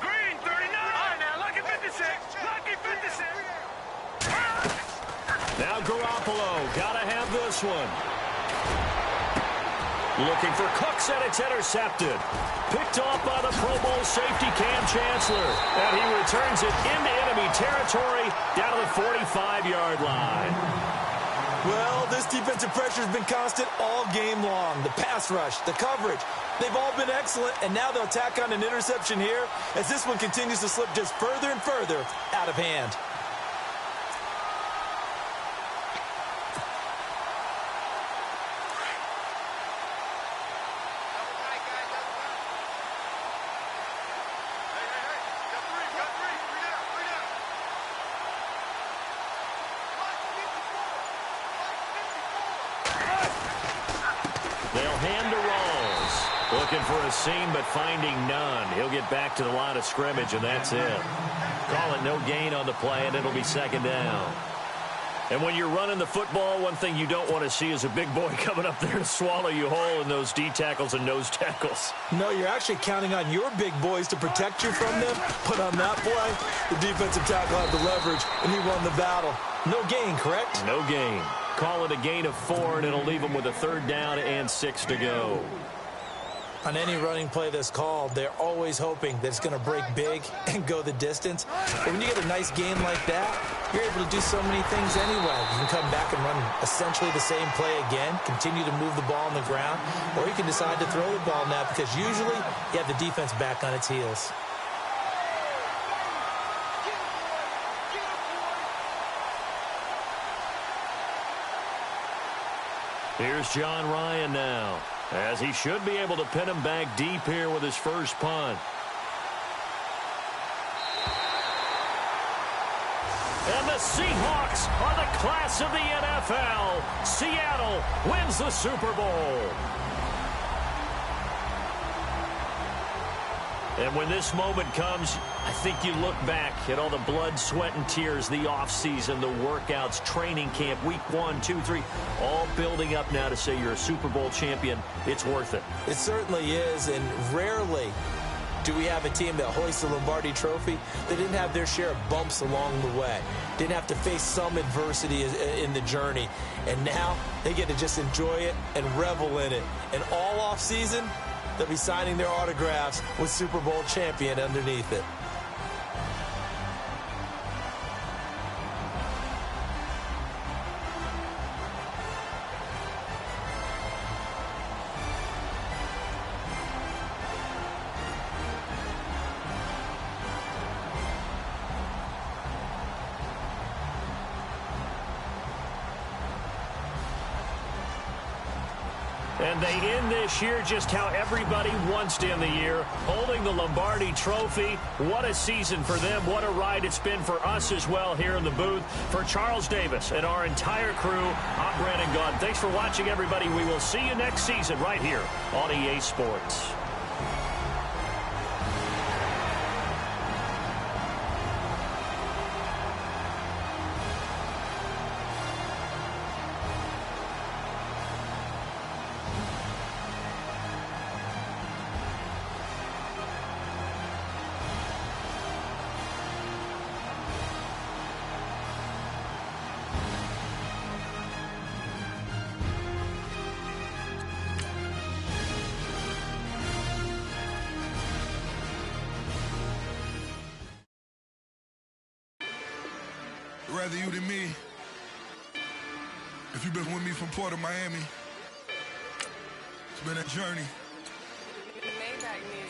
Green, 39. All right, now, look at 56. Lucky 56. Now Garoppolo, got to have this one. Looking for Cooks, and it's intercepted. Picked off by the Pro Bowl safety Cam Chancellor. And he returns it into enemy territory down to the 45-yard line. Well, this defensive pressure has been constant all game long. The pass rush, the coverage, they've all been excellent, and now they'll tack on an interception here as this one continues to slip just further and further out of hand. the seam, but finding none. He'll get back to the line of scrimmage, and that's it. Call it no gain on the play, and it'll be second down. And when you're running the football, one thing you don't want to see is a big boy coming up there to swallow you whole in those D tackles and nose tackles. No, you're actually counting on your big boys to protect you from them. But on that play, the defensive tackle had the leverage, and he won the battle. No gain, correct? No gain. Call it a gain of 4, and it'll leave them with a third down and 6 to go. On any running play that's called, they're always hoping that it's going to break big and go the distance. But when you get a nice gain like that, you're able to do so many things anyway. You can come back and run essentially the same play again, continue to move the ball on the ground, or you can decide to throw the ball now because usually you have the defense back on its heels. Here's John Ryan now, as he should be able to pin him back deep here with his first punt. And the Seahawks are the class of the NFL. Seattle wins the Super Bowl. And when this moment comes, I think you look back at all the blood, sweat, and tears, the offseason, the workouts, training camp, week 1, 2, 3, all building up now to say you're a Super Bowl champion. It's worth it. It certainly is, and rarely do we have a team that hoists the Lombardi Trophy that didn't have their share of bumps along the way, didn't have to face some adversity in the journey, and now they get to just enjoy it and revel in it. And all offseason, they'll be signing their autographs with Super Bowl champion underneath it. And they end this year just how everybody wants to end the year, holding the Lombardi Trophy. What a season for them. What a ride it's been for us as well here in the booth. For Charles Davis and our entire crew, I'm Brandon Gaudin. Thanks for watching, everybody. We will see you next season right here on EA Sports. Rather you than me. If you've been with me from Port of Miami, it's been a journey.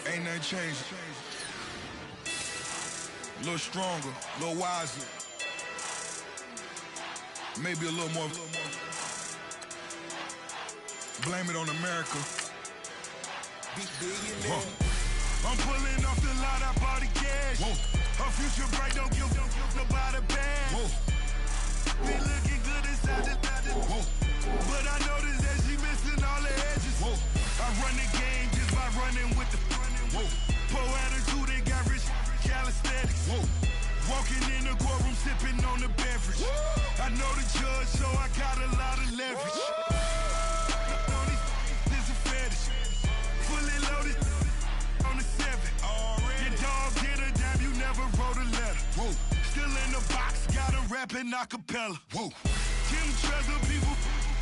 Ain't nothing changed. A little stronger, a little wiser. Maybe a little more. Blame it on America. I'm pulling off the lot, I bought the cash. Whoa. Her future bright, don't give nobody bad. We looking good inside the Whoa. But I noticed that she missing all the edges. Whoa. I run the game just by running with the Whoa. Poor attitude and got rich calisthenics. Whoa. Walking in the courtroom sipping on the beverage. Whoa. I know the judge, so I got a lot of leverage. This a fetish. Fully loaded on the 7. Your dog did a damn, you never wrote a letter. Whoa. Still in the box, got him rapping acapella. Whoa. Kim Treasure, people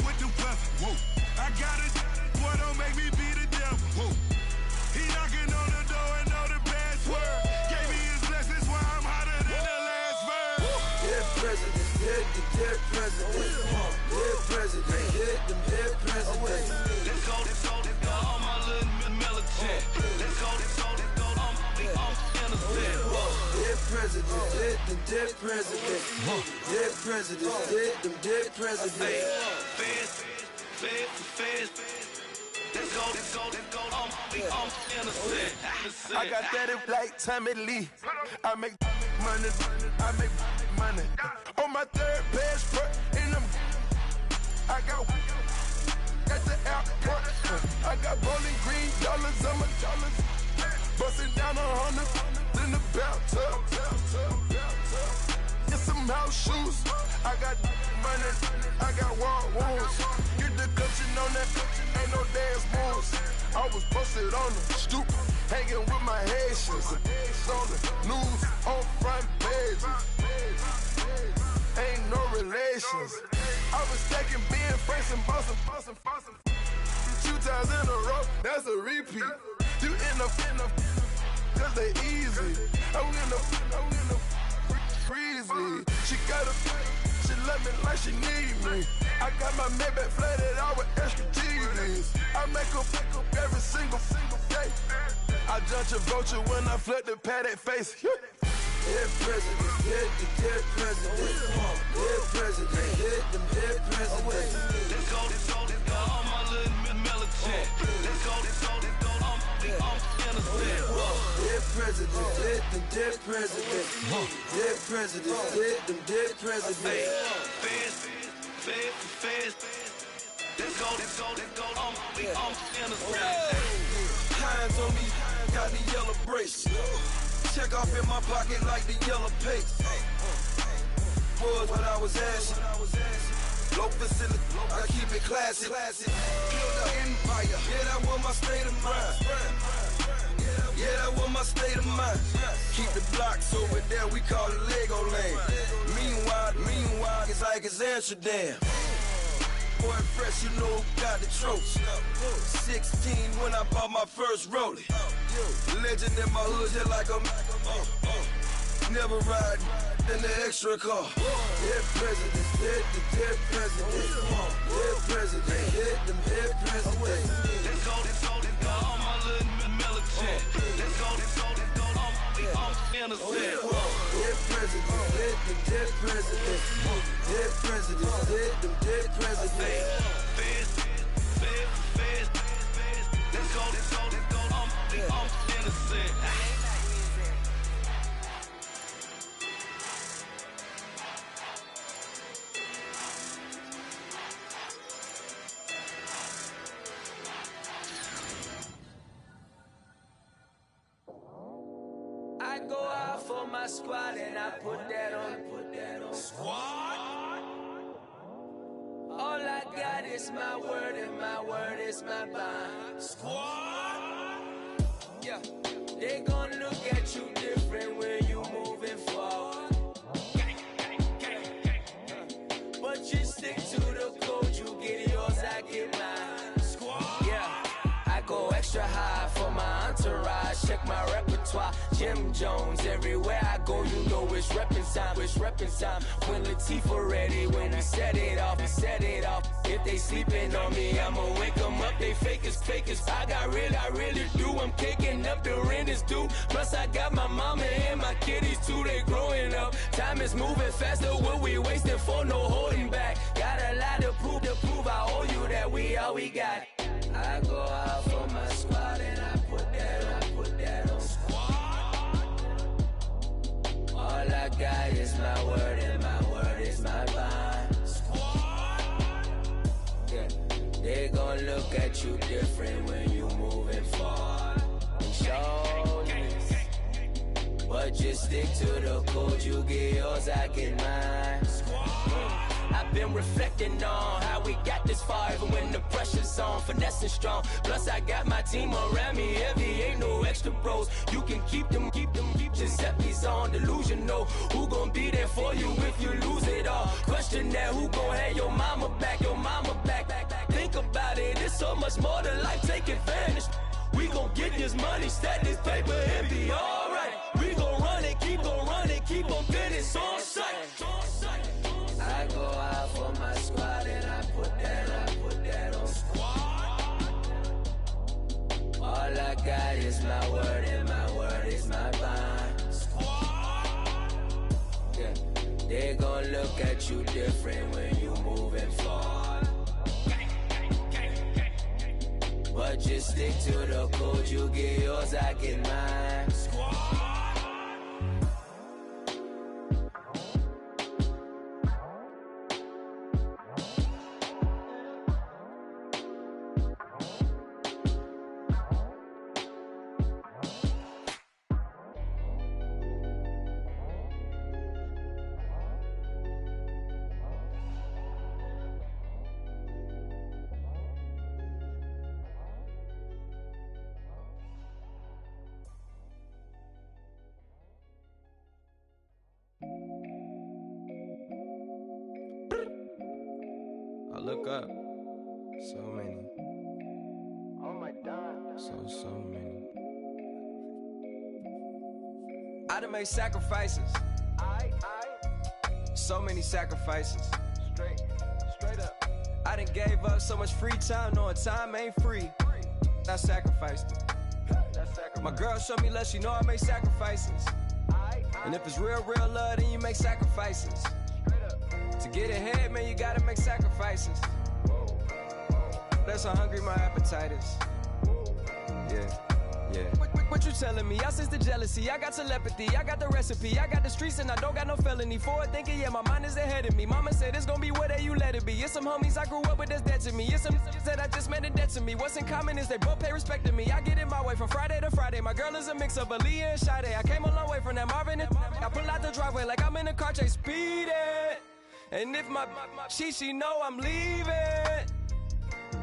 with the weapon. Whoa. I got it, boy, don't make me be the devil. Whoa. He knocking on the door and know the password. Gave me his blessings while I'm hotter than the last verse. Dead president, dead president. Dead president, dead president. Let's go, all my little militant. Let's go, I'm innocent. Dead president, dead president. Dead president, dead president. Feds. Let's go, I'm innocent. I got that if like Tommy Lee. I make money. On my third passport, and I got the airport. I got rolling green dollars on my dollars. Busting down 100 in the bathtub. Get some house shoes. I got money. I got wild wounds. Get the cushion on that. Ain't no dance moves. I was posted on the stoop, hanging with my Haitians. On the news, on front pages. Ain't no relations. I was stacking being Franks and Boston. 2 times in a row, that's a repeat. You end up, cause they easy. I'm in the freezy. She love me like she need me. I got my Maybach flooded out with extra TVs. I make her every single day. I judge a vulture when I flood the paddock face. Dead president, dead president. Dead president, hit them dead presidents. Let's go, all my little militant. Let's go, I'm innocent. Dead president, hit them dead presidents. Dead president, hit them dead presidents. Fast. Let's go, I'm innocent. Hands on me, got the yellow bracelet. Check off in my pocket like the yellow paste. Was what I was asking. Low facility, I keep it classy. Build an empire, yeah, that was my state of mind. Yeah, that was my state of mind. Keep the blocks over there, we call it Lego Land. Meanwhile, it's like it's Amsterdam. Boy, fresh, you know who got the tropes. 16 when I bought my first rollie. Legend in my hood, just like a never ride in the extra car. Dead presidents, dead presidents. Dead president, hit them dead presidents. Let's go, all my little militant. Let's go, I'm innocent. Dead president, hit them dead presidents. Dead presidents, hit them dead presidents. Fast. Let's go, I'm innocent. I go out for my squad and I put that on. Squad? All I got is my word and my word is my bond. Squad? Yeah, they gon' look at you different when you moving forward. But you stick to the code, you get yours, I get mine. Squad? Yeah, I go extra high for my entourage. Check my repertoire, Jim Jones. Everywhere I go, you know it's reppin' time. When Latifah ready, when we set it off. If they sleeping on me, I'ma wake them up. They fakers. I really do. I'm kicking up the rent is due. Plus I got my mama and my kiddies too. They growing up. Time is moving faster. What we wasting for? No holding back. Got a lot to prove. I owe you that we all we got. I go out for my squad and I put that on. Squad. All I got is my word and my word is my bond. Squad. Yeah, they gon' look at you different when you moving forward. And show this, but just stick to the code. You get yours, I get mine. I've been reflecting on how we got this far, even when the pressure's on, finessing strong. Plus I got my team around me heavy, ain't no extra bros. You can keep them. Giuseppe's on delusional. Who gon' be there for you if you lose it all? Question that, who gon' have your mama back? Think about it, it's so much more to life, take advantage. We gon' get this money, stack this paper and be alright. We gon' run it, keep on finish on sight. I go out for my squad and I put that on. Squad. All I got is my word and my word is my bond. Squad. Yeah, they gon' look at you different when you moving forward. But just stick to the code, you get yours, I get mine. Squad. I look up. So many. Oh my God. So many. I done made sacrifices. So many sacrifices. Straight up. I done gave up so much free time, knowing time ain't free. I sacrificed it. My girl showed me love, she know I make sacrifices. And if it's real love, then you make sacrifices. To get ahead, man, you gotta make sacrifices. That's how hungry my appetite is. Yeah. What you telling me? I sense the jealousy, I got telepathy, I got the recipe, I got the streets and I don't got no felony. Forward thinking, yeah, my mind is ahead of me. Mama said it's gonna be whatever you let it be. It's some homies I grew up with that's dead to me. It's some that I just met in debt to me. What's in common is they both pay respect to me. I get in my way from Friday to Friday. My girl is a mix of Aaliyah and Sade. I came a long way from that Marvin and I pull out the driveway like I'm in a car chase speeding. And if my she know I'm leaving.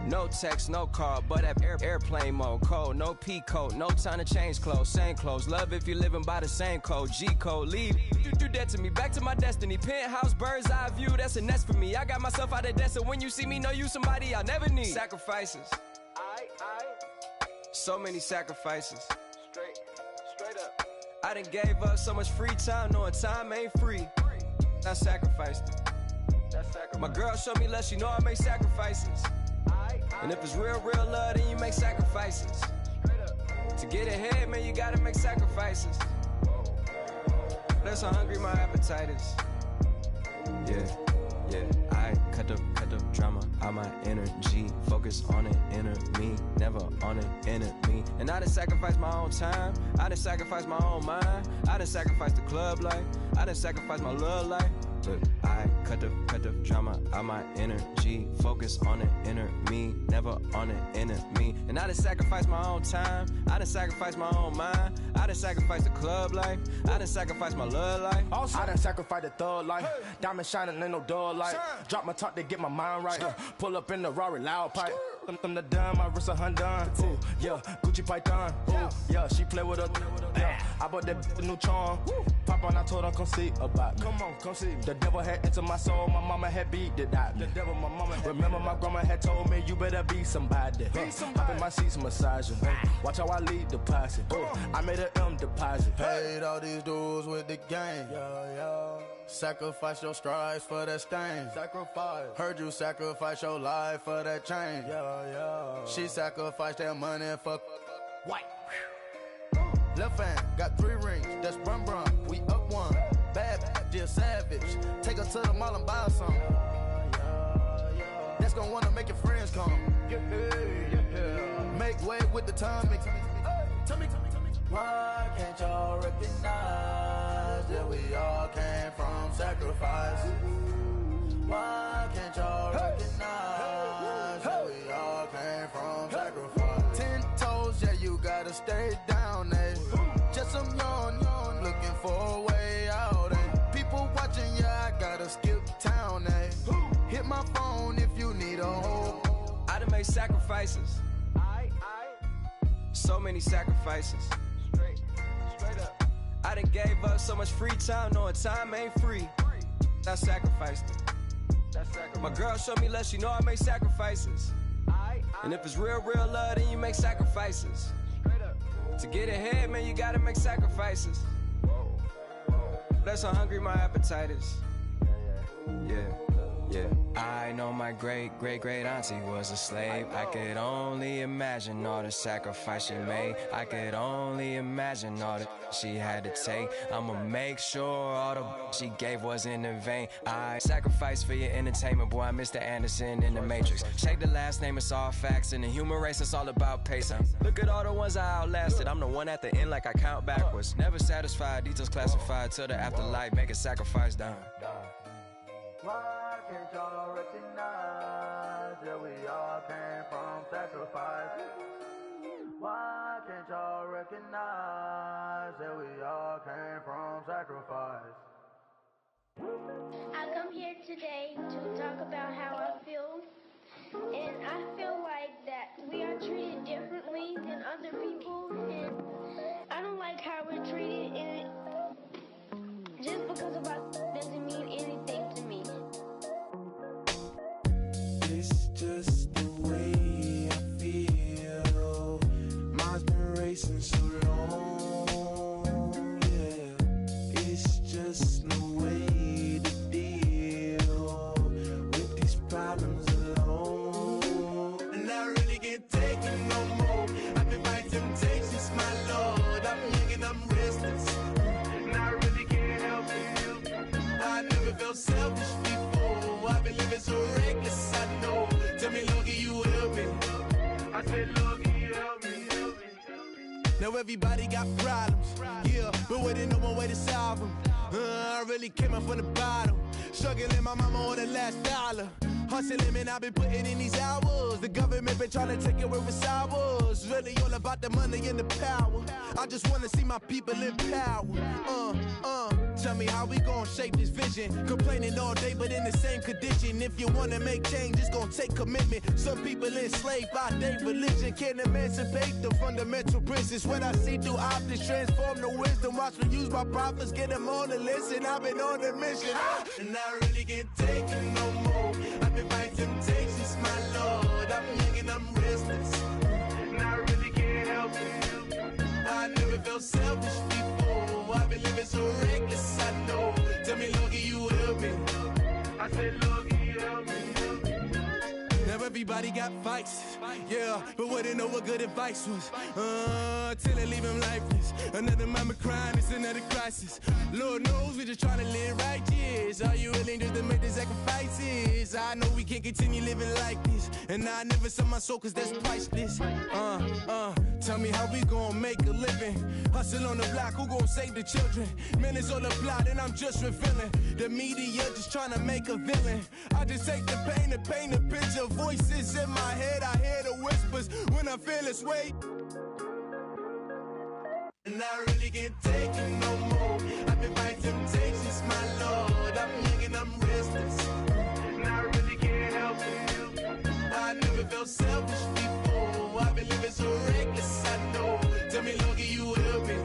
No text, no call, but at airplane mode. Cold, no P code, no time to change clothes. Same clothes, love if you're living by the same code. G code, leave, you do that to me. Back to my destiny, penthouse, bird's eye view, that's a nest for me. I got myself out of debt, so when you see me, know you somebody I'll never need. Sacrifices, so many sacrifices. Straight up. I done gave up so much free time, knowing time ain't free. I sacrificed it. My girl showed me love, she know I make sacrifices. And if it's real love, then you make sacrifices. To get ahead, man, you gotta make sacrifices. That's how hungry my appetite is. Yeah. I cut the drama out my energy. Focus on the inner me, never on the enemy. And I done sacrificed my own time. I done sacrificed my own mind. I done sacrificed the club life. I done sacrificed my love life. But I cut the drama out my energy. Focus on the inner me, never on the enemy. And I done sacrificed my own time. I done sacrificed my own mind. I done sacrificed the club life. I done sacrificed my love life. Also, I done sacrificed the thug life. Diamond shining, ain't no dull light. Drop my top to get my mind right. Pull up in the Rari loud pipe. Them the dime, my wrist a Hyundai. Ooh, yeah, Gucci Python. Ooh, yeah, she play with her. Yeah, I bought that new charm. Pop on, I told her come see about me. Come on, come see me. The devil had entered my soul, my mama had beat it out. The devil, my mama had remember my grandma had told me you better be somebody. Hop in my seats, massaging. Watch how I lead the posse. I made an M deposit. Paid all these dudes with the game. Sacrifice your strides for that stain. Sacrifice. Heard you sacrifice your life for that change. She sacrificed that money for white. Left hand got 3 rings. That's brum brum. We up one. Bad, just savage. Take her to the mall and buy some. That's gonna wanna make your friends come. Make way with the time. Tell me. Why can't y'all recognize that we all came from sacrifice? Why can't y'all recognize that we all came from sacrifice? 10 toes, yeah, you gotta stay down, eh? Just some yawn, looking for a way out, eh? People watching, yeah, I gotta skip town, eh? Hit my phone if you need a hold. I done made sacrifices. So many sacrifices. Straight up. I done gave up so much free time, knowing time ain't free. I sacrificed it. My girl showed me love, she know I make sacrifices. And if it's real love, then you make sacrifices. To get ahead, man, you gotta make sacrifices. That's how hungry my appetite is. Yeah. I know my great auntie was a slave. I could only imagine all the sacrifice she made. I could only imagine all that she had to take. I'ma make sure all the she gave wasn't in vain. I sacrifice for your entertainment, boy. I'm Mr. Anderson in the Matrix. Check the last name, it's all facts. In the human race, it's all about pacing. Look at all the ones I outlasted. I'm the one at the end like I count backwards. Never satisfied, details classified till the afterlife. Make a sacrifice down. Why can't y'all recognize that we all came from sacrifice? Why can't y'all recognize that we all came from sacrifice? I come here today to talk about how I feel, and I feel like that we are treated differently than other people, and I don't like how we're treated, and just because of us doesn't mean anything to me. Know everybody got problems, yeah, but waiting no one way to solve them. I really came up from the bottom, struggling my mama on the last dollar. Hustling, man, I've been putting in these hours. The government been trying to take away what's ours. Really all about the money and the power. I just wanna see my people in power. Tell me how we gon' shape this vision. Complaining all day, but in the same condition. If you wanna make change, it's gon' take commitment. Some people enslaved by their religion can't emancipate the fundamental principles. What I see through optics transform the wisdom. Watch me use my prophets, get them on the list, and I've been on a mission. And I really can't take it no more. I've been fighting temptations, my Lord. I'm young and I'm restless, and I really can't help it. I never felt selfish before. I've been living so reckless, I know. Tell me, Lord, can you help me? I said, Lord, can you help me? Now everybody got fights, yeah, but wouldn't know what good advice was. Till they leave him lifeless. Another mama crying, it's another crisis. Lord knows we just trying to live righteous. Are you willing just to make the sacrifices? I know we can't continue living like this, and I never sell my soul cause that's priceless. Tell me how we gon' make a living. Hustle on the block, who gon' save the children? Man, it's all a plot and I'm just revealing. The media just trying to make a villain. I just take the pain and paint a picture. Voices in my head, I hear the whispers when I feel this way. And I really can't take it no more. I've been fighting temptations, my Lord. I'm young and I'm restless, and I really can't help it. I never felt selfish before. I've been living so reckless, I know. Tell me, Lord, can you help me?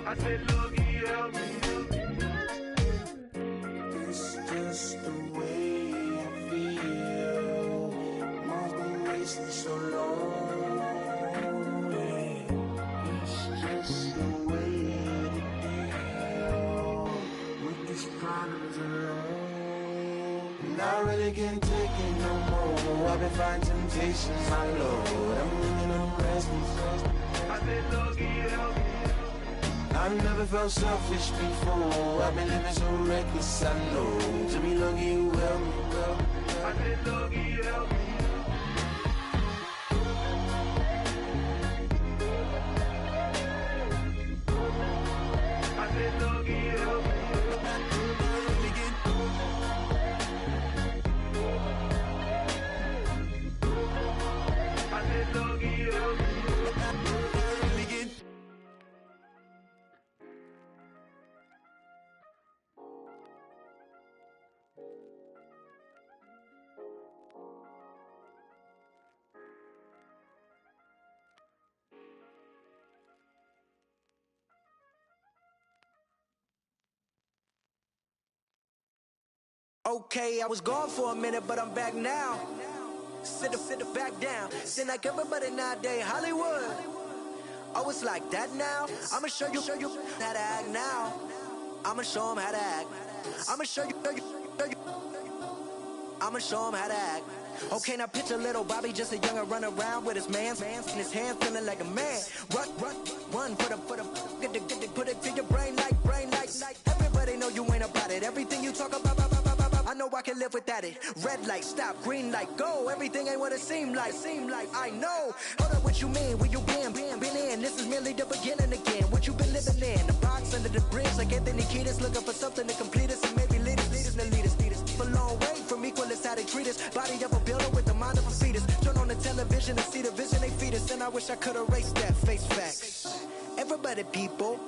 I said, Lord, can you help me? It's just the way I feel. Mom's been wasting so long. It's the way to deal with these problems alone. And I really can't take it no more. I've been fighting temptations, my Lord. I'm living on restless. I said, Lord, can you help me? I've never felt selfish before. I've been living so reckless, I know. To me, Lord, can you help me? I said, Lord, can you help me? Okay, I was gone for a minute, but I'm back now. Sit back down. Seem like everybody nowadays, Hollywood. Oh, it's like that now? I'ma show you how to act now. I'ma show them how to act. I'ma show you. I'ma show them how to act. Okay, now picture little Bobby, just a younger run around with his man's in his hand, feeling like a man. Run, put it to your brain like. Everybody know you ain't about it. Everything you talk about, I know I can live without it. Red light, stop, green light, go. Everything ain't what it seem like. I know. Hold up, what you mean? Where you been in? This is merely the beginning again. What you been living in? The box under the bridge, like Anthony Kiedis, looking for something to complete us and maybe lead us. A long way from equal is how they treat us. Body of a builder with the mind of a fetus. Turn on the television and see the vision they feed us, and I wish I could erase that. Face facts. Everybody people,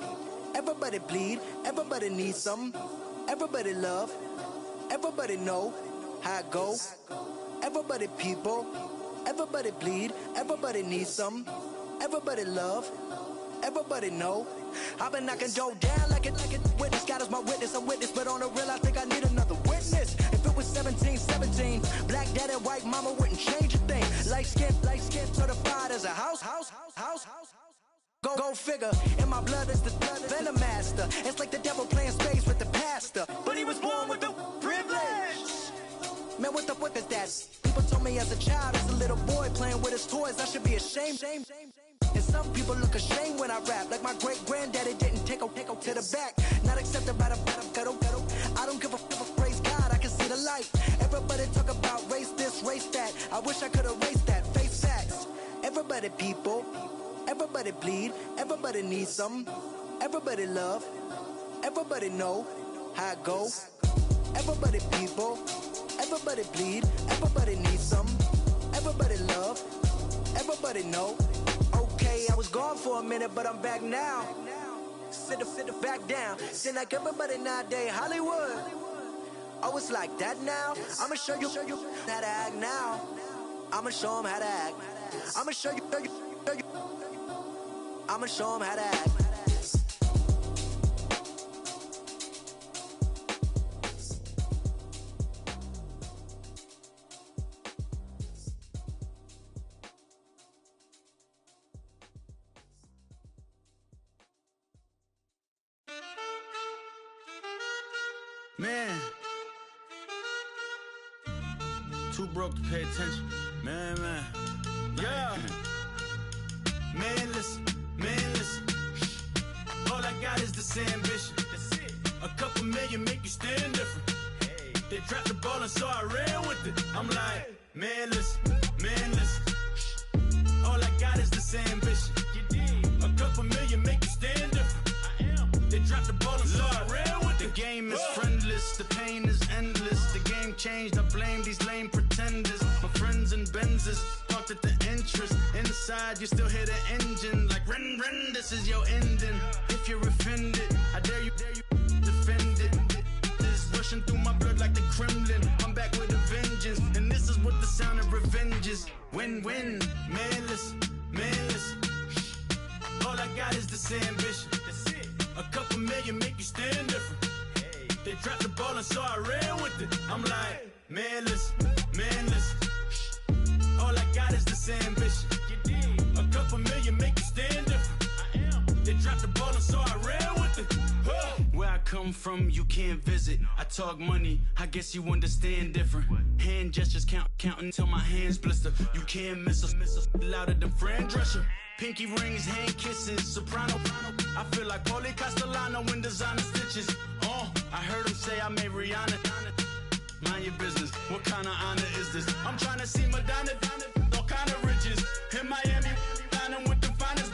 everybody bleed, everybody needs something, everybody love, everybody know how it go. Everybody people, everybody bleed, everybody needs something, everybody love, everybody know. I've been knocking dough down like it witness. God is my witness, I'm witness, but on the real I think I need another witness. If it was 17, black dad and white mama wouldn't change a thing. Light skin, certified as a house. Go figure, in my blood is the venom master. It's like the devil playing space with the pastor, but he was born with the privilege. Man, what the fuck is that? People told me as a child, as a little boy playing with his toys, I should be ashamed. And some people look ashamed when I rap, like my great granddaddy didn't take to the back. Not accepted by the ghetto. I don't give a praise God, I can see the light. Everybody talk about race this, race that. I wish I could erase that. Face facts. Everybody people, Everybody bleed, everybody needs some. Everybody love, everybody know how it go. Everybody people, everybody bleed, everybody needs some. Everybody love, everybody know. Okay, I was gone for a minute, but I'm back now. Sit back down. Seem like everybody nowadays Hollywood. Oh, it's like that now. I'ma show you how to act now. I'ma show them how to act. I'ma show you. I'ma show them how to act. Man, too broke to pay attention. Man. Yeah. Man, listen. All I got is this ambition. That's it. A couple million make you stand different. Hey. They dropped the ball and so I ran with it. I'm like, man, listen. All I got is this ambition. You did. A couple million make you stand different. I am. They dropped the ball and so I ran with it. The game is friendless, the pain is endless. The game changed, I blame these lame pretenders. My friends and Benzes talked at the interest. Inside, you still hear the engine. Like, ren, this is your ending. If you're offended, I dare you defend it. This rushing through my blood like the Kremlin. I'm back with a vengeance, and this is what the sound of revenge is. Win-win, man, listen. All I got is this ambition. That's it. A couple million make you stand different. Hey. They dropped the ball and so I ran with it. I'm like, man, listen. All I got is this ambition. You did. A couple million make you stand different. I am. They dropped the ball and so I ran with it. Where I come from, you can't visit. I talk money, I guess you understand different. Hand gestures counting till my hands blister. You can't miss us louder than Fran Drescher. Pinky rings, hand kisses, soprano. I feel like Paulie Castellano in designer stitches. I heard him say I made Rihanna. Mind your business, what kind of honor is this? I'm trying to see Madonna, all kind of riches. In Miami, dining with the finest.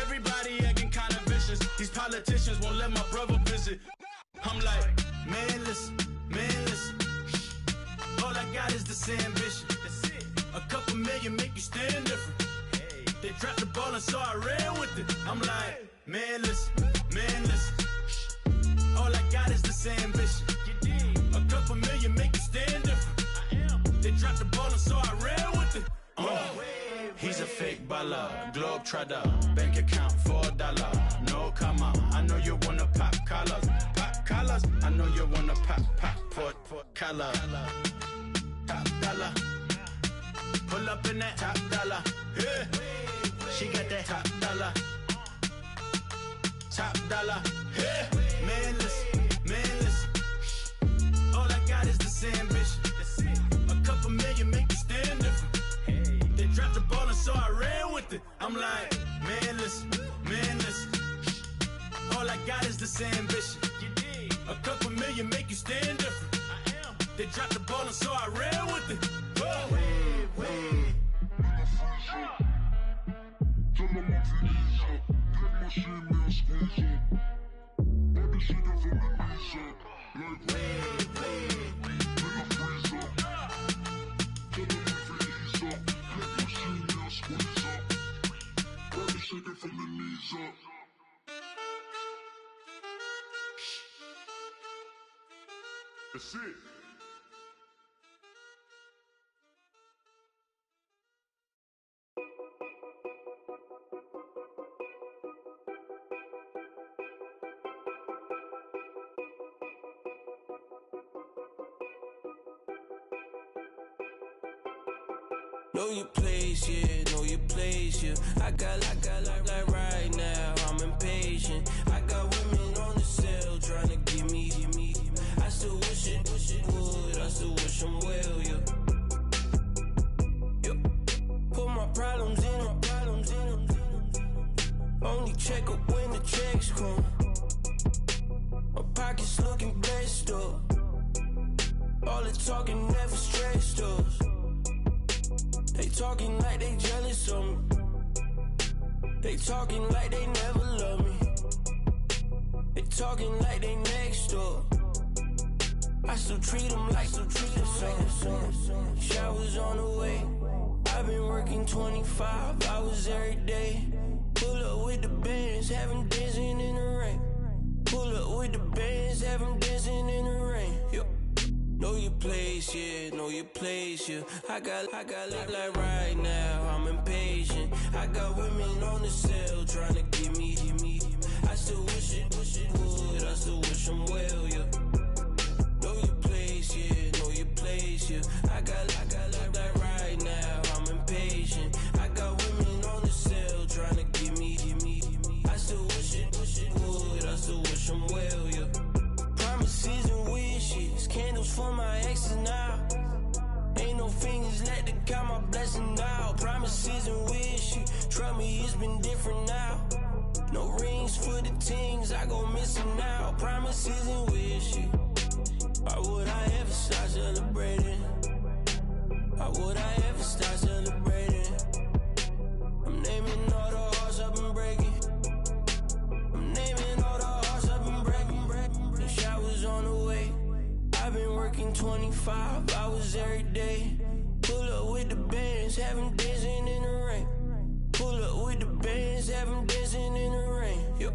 Everybody acting kind of vicious. These politicians won't let my brother visit. I'm like, man, listen. All I got is this ambition. That's it. A couple million make you stand different. Hey. They dropped the ball and so I ran with it. I'm like, man, listen. All I got is this ambition. You did. A couple million make you stand different. I am. They dropped the ball and so I ran with it. He's a fake baller, globe trotter, bank account $4, no comma. I know you wanna pop collars. I know you wanna pop collar. Top dollar, pull up in that top dollar. Yeah. She got that top dollar. Yeah. Man, listen. All I got is this ambition. That's it. A couple million make you stand different. Hey. They dropped the ball and so I ran with it. I'm like, man, listen. All I got is this ambition. You did. A couple million make you stand different. I am. They dropped the ball and so I ran with it. That's it. Know your place, yeah, know your place, yeah. I got like right now, I'm impatient. I got women on the cell trying to give me. I still wish it would, I still wish them well, yeah. Put my problems in. Only check up when the checks come. My pockets looking blessed up. All the talking never stressed us. They talking like they jealous of me. They talking like they never love me. They talking like they next door. I still treat them like so. Showers on the way. I've been working 25 hours every day. Pull up with the bands, have them dancing in the rain. Pull up with the bands, have them dancing in the rain. Yo. Know your place, yeah, know your place, yeah. I got like right now, I'm impatient. I got women on the cell trying to get me. I still wish it would, I still wish them well, yeah. Know your place, yeah, know your place, yeah. I got like right now, I'm impatient. I got women on the cell trying to get me. I still wish it would, I still wish them well, yeah. Promises and wishes, candles for my exes now. Ain't no fingers let to count my blessing now. Promises and wishes, trust me, it's been different now. No rings for the things, I go missing now. Promises and wishes, why would I ever start celebrating? Why would I ever start celebrating? I'm naming all the hearts I've been breaking. I'm naming all the hearts I've been breaking. The showers on the way. I've been working 25 hours every day. Pull up with the bands, have them dancing in the rain. Pull up with the bands, have them dancing in the rain. Yo.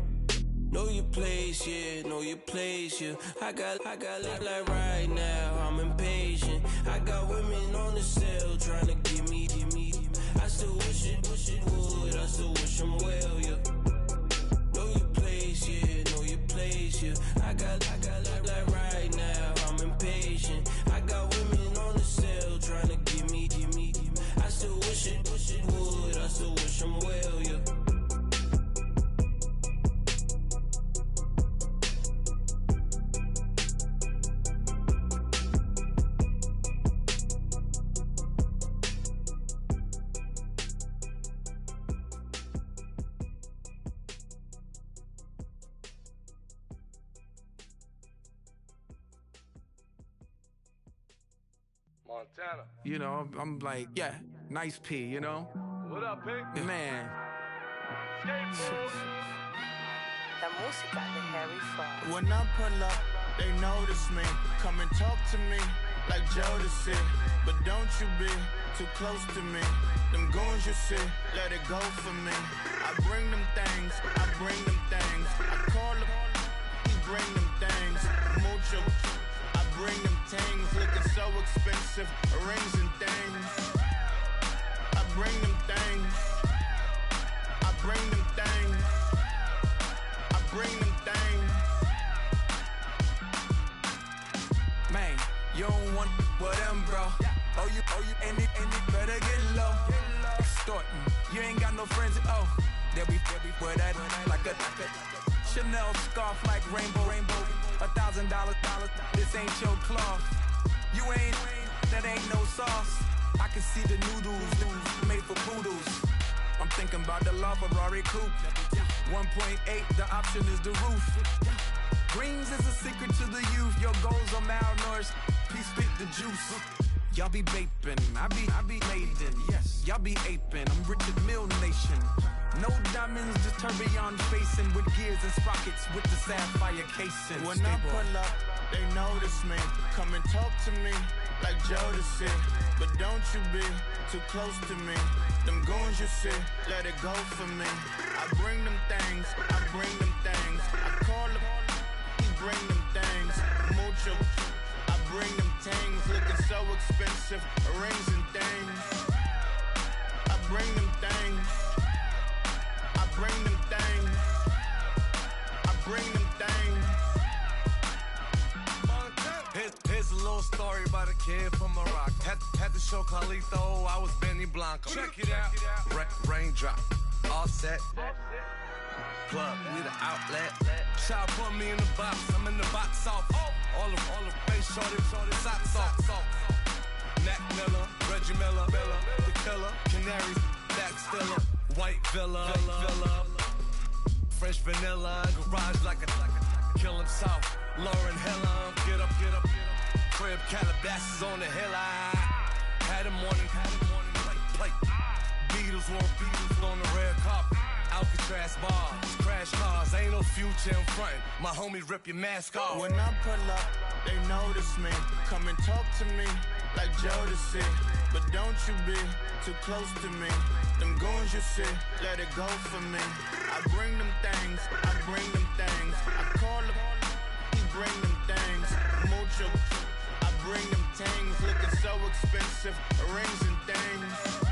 Know your place, yeah, know your place, yeah. I got like right now, I'm impatient. I got women on the cell trying to get me. I still wish it would, I still wish them well, yeah. Know your place, yeah, know your place, yeah. I got like right now, I'm impatient. I got women on the cell trying to get me. I still wish it would, I still wish them well, yeah. Montana. You know, I'm like, yeah, nice P, you know? What up, Pink? Man. La música de Harry Fraud. When I pull up, they notice me. Come and talk to me like Jodeci. But don't you be too close to me. Them goons you see, let it go for me. I bring them things, I bring them things. I call them, he bring them things. Mucho, I bring them things. Looking so expensive, rings and things. I bring them things. I bring them things. I bring them things. Man, you don't want with them, bro. Oh, you, and it better get low. Extorting, you ain't got no friends. Oh, they'll be for that like a Chanel scarf like rainbow. $1,000. This ain't your cloth. You ain't, that ain't no sauce. I can see the noodles made for poodles. I'm thinking about the LaFerrari coupe. 1.8, the option is the roof. Greens is a secret to the youth. Your goals are malnourished. Please spit the juice. Y'all be vaping, I be laden. Yes, y'all be aping. I'm Richard Mill Nation. No diamonds, just tourbillon facing with gears and sprockets with the sapphire casing. When I pull up, they notice me. Come and talk to me like Jodeci. But don't you be too close to me. Them goons you see, let it go for me. I bring them things, I bring them things. I call them, he bring them things. Mucho, I bring them things. Looking so expensive, rings and things. I bring them things. I bring them things. I bring them things. Here's a little story about a kid from Morocco. Had to show Carlito I was Benny Blanco. Check it out. Raindrop, offset. Plug, we the outlet. Child put me in the box, I'm in the box off. All the face shorty, socks off. Mac Miller, Reggie Miller, the killer, Canaries, back stiller, white villa, fresh vanilla, garage like a kill himself. Lauren Hill, get up. Crib Calabasas on the hill. I had a morning plate. Beatles on the red carpet. Alcatraz bars, crash cars, ain't no future in front. My homies rip your mask off. When I pull up, they notice me. Come and talk to me like Jodeci. But don't you be too close to me. Them goons you see, let it go for me. I bring them things, I bring them things. I call them, he bring them things. Mucho, I bring them things. Looking so expensive, rings and things.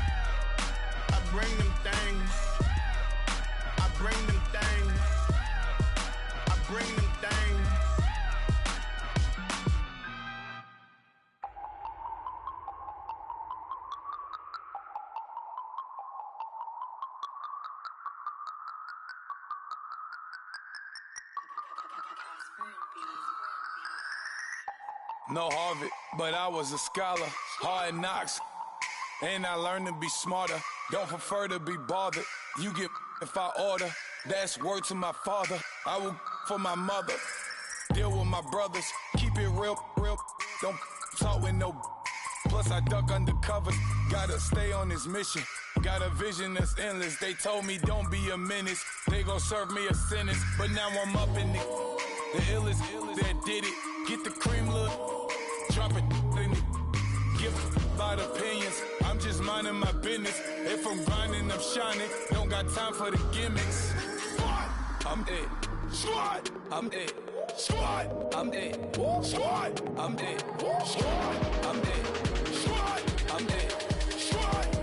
I bring them things. I bring them things. I bring them things. No Harvard, but I was a scholar. Hard knocks, and I learned to be smarter. Don't prefer to be bothered. You get if I order. That's word to my father. I will for my mother. Deal with my brothers. Keep it real, real. Don't talk with no. Plus I duck undercover. Gotta stay on this mission. Got a vision that's endless. They told me don't be a menace. They gon' serve me a sentence. But now I'm up in the illest that did it. Get the cream look. Drop it in it. Give about opinions. I'm just minding my business. If I'm grinding, I'm shining. Don't got time for the gimmicks. I'm dead. Squad. I'm dead. Squad. I'm dead. Squad. I'm dead. Squad. I'm dead. Squad. I'm dead. Squad.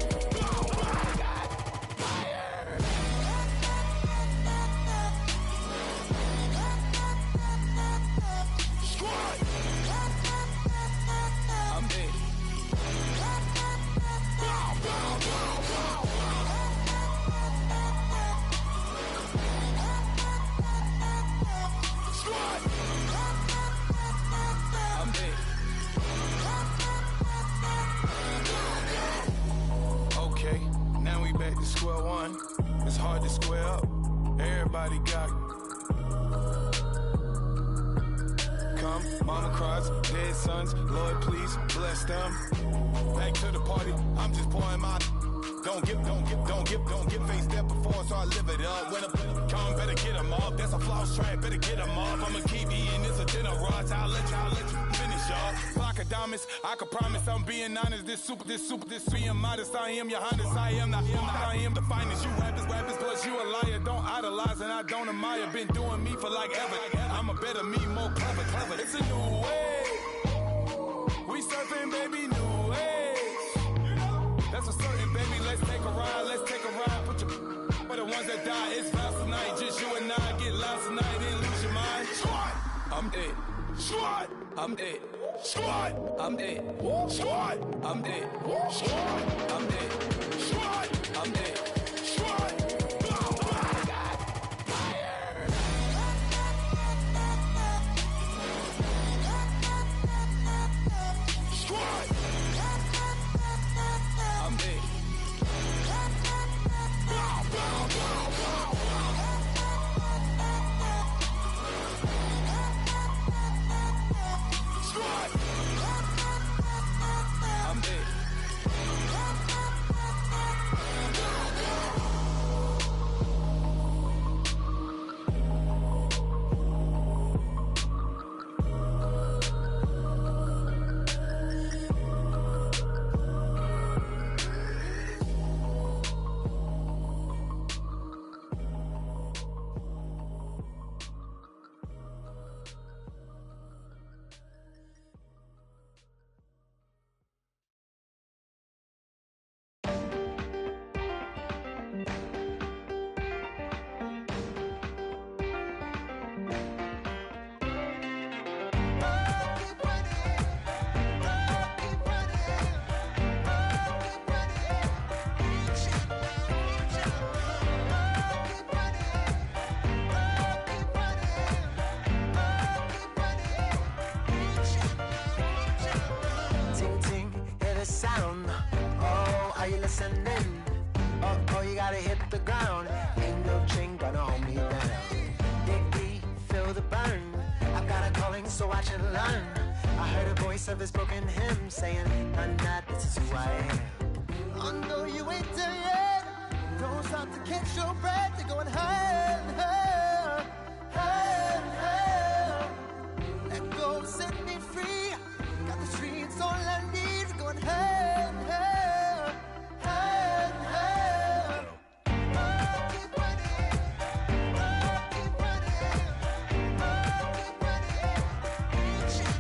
Square one, it's hard to square up. Everybody got come, mama cries, dead sons. Lord, please bless them. Back to the party, I'm just pouring my. Don't get face that before, so I live it up. When I come, better get them up. That's a floss track, better get them up. I'ma keep eating this a dinner rush. I'll let you finish up. Block of diamonds, I can promise I'm being honest. This being modest. I am your highness. I am the finest. You rappers, plus you a liar. Don't idolize and I don't admire. Been doing me for like ever. I'm a better me, more clever. It's a new way. We surfing, baby, new age. That's a certain, baby. Let's take a ride. Put your for the ones that die. It's vows tonight. Just you and I get lost tonight and lose your mind. Squad, I'm dead. Squad, I'm dead. Squad, I'm dead. Squad, I'm dead. Squad, I'm dead. Squad, I'm dead. Squad. listening. Oh, you gotta hit the ground. Ain't no chain gonna hold me down. Dig deep, feel the burn. I've got a calling, so I should learn. I heard a voice of this broken hymn saying, none that, this is who I am. I know you ain't there yet. Don't stop to catch your breath. They're going higher and higher, higher and higher. Let go, set me free. Got the streets all I need. They're going higher and higher, higher and higher. Oh, keep running. Oh, keep running. Oh, keep running. Keep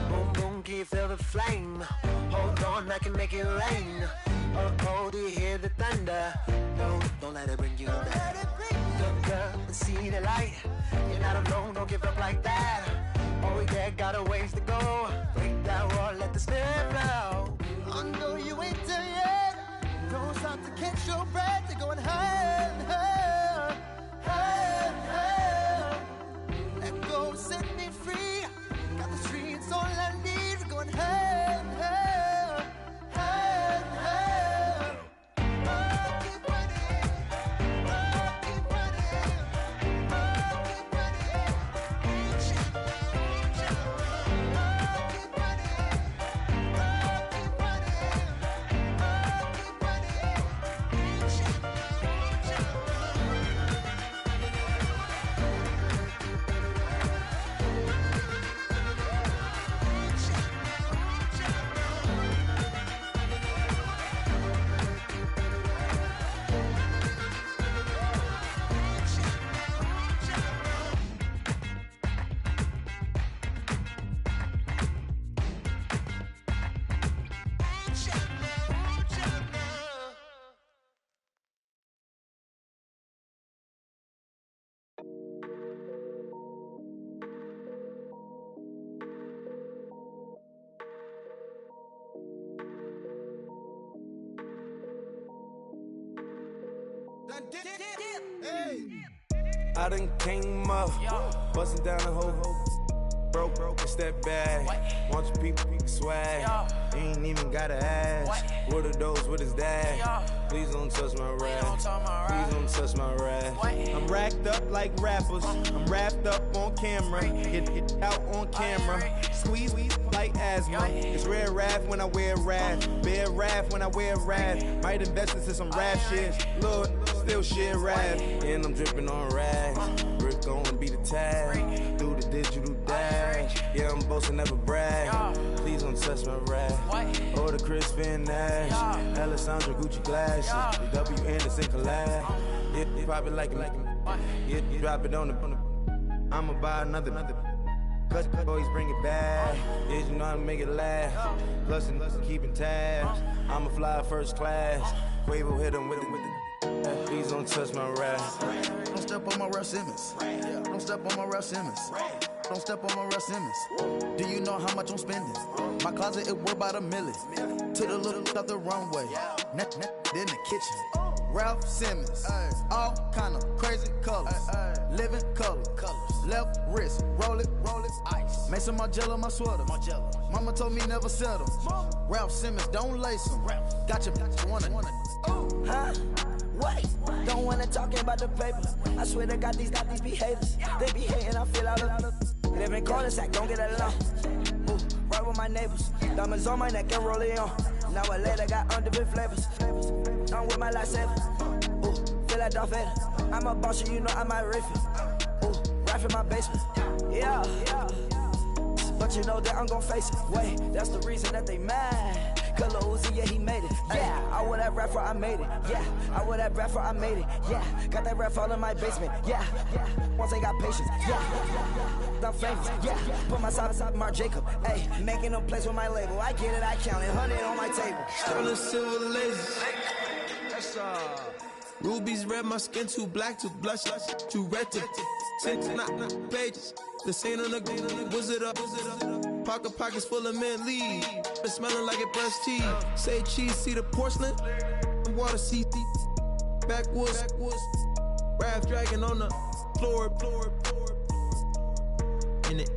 Boom, boom, can you feel the flame? Hold on, I can make it rain. Oh, do you hear the thunder? No, don't let it bring you down. Look up and see the light. You're not alone, don't give up like that. Oh, yeah, got a ways to go. Break that wall, let the spirit flow. I know you ain't done yet. Don't stop to catch your breath. They're going higher and higher, higher and higher. Let go, set me free. Got the streets all I need. They're going higher and higher, higher and higher. Oh, keep running. Oh, keep running. Oh, keep running. Keep I done came up, bustin' down the whole broke and step back. Want your people swag, ain't even gotta ask. What are those, what is that? Please don't touch my rap, please don't touch my rap. I'm racked up like rappers, I'm wrapped up on camera, hit out on camera, squeeze like asthma. It's rare wrath when I wear wrath, bare wrath when I wear wrath. Might invest into some rap shit, Lord, still shit rap. And I'm dripping on rags, Rick gon' be the tag, do the digital dash. Yeah, I'm boasting, never brag, please don't touch my rap. Or the Chris Van Nash, Alessandra Gucci glasses, the W Anderson collab. Yeah, you probably like it, yeah, you drop it on the, I'ma buy another. Cause always bring it back. Yeah, you know how to make it last. Plus and keeping tabs. I'ma fly first class. Quavo hit him with it. Please don't touch my rap. Don't step on my Ralph Simmons. Don't step on my Ralph Simmons. Don't step on my Ralph Simmons. Do you know how much I'm spending? My closet, it worth about $1 million. To the little of the runway. In the kitchen. Ralph Simmons, all kind of crazy colors, living colors, left wrist, roll it, ice. Mason Margiela, my sweater. Mama told me never settle. Ralph Simmons, don't lace him. Got your wanna. Huh? Wait, don't wanna talk about the paper. I swear to God, these be haters. They be hating, I feel out of. Live in cul-de-sac, don't get along. Ooh, right with my neighbors. Diamonds on my neck and roll it on. Now I later got underbit flavors. I'm with my lifesaver. Ooh, feel like Darth Vader. I'm a boss, you know I might riff it. Ooh, right in my basement. Yeah. But you know that I'm gon' face it. Wait, that's the reason that they mad. Color Uzi, yeah, he made it. Yeah, I wear that rapper, I made it. Yeah, I wear that rapper, I made it. Yeah, got that rap all in my basement. Yeah, once I got patience. Yeah, I'm famous. Yeah, put my side Mark Jacob. Hey, making a place with my label. I get it, I count it. 100 on my table. Sterling silver lasers. Rubies red, my skin too black to blush, too red to six, not pages. The scene on the wizard up. Pockets full of mint leaves. It's smelling like it brushed teeth. Say cheese, see the porcelain. Water, see backwoods. Raft dragging on the floor. In it.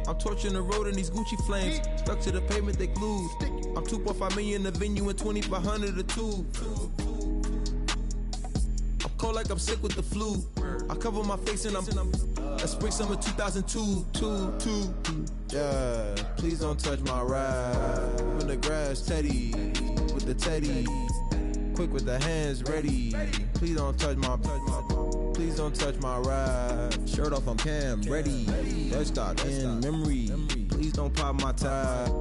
I'm torching the road in these Gucci flames. Stuck to the pavement, they glued. I'm 2.5 million a venue and 2,500 a tube. I'm cold like I'm sick with the flu. I cover my face and that's spring summer 2002. Yeah, please don't touch my ride. In the grass, Teddy, with the Teddy. Quick with the hands ready. Please don't touch my ride. Shirt off on cam, ready. Let's start in memory. Please don't pop my tie.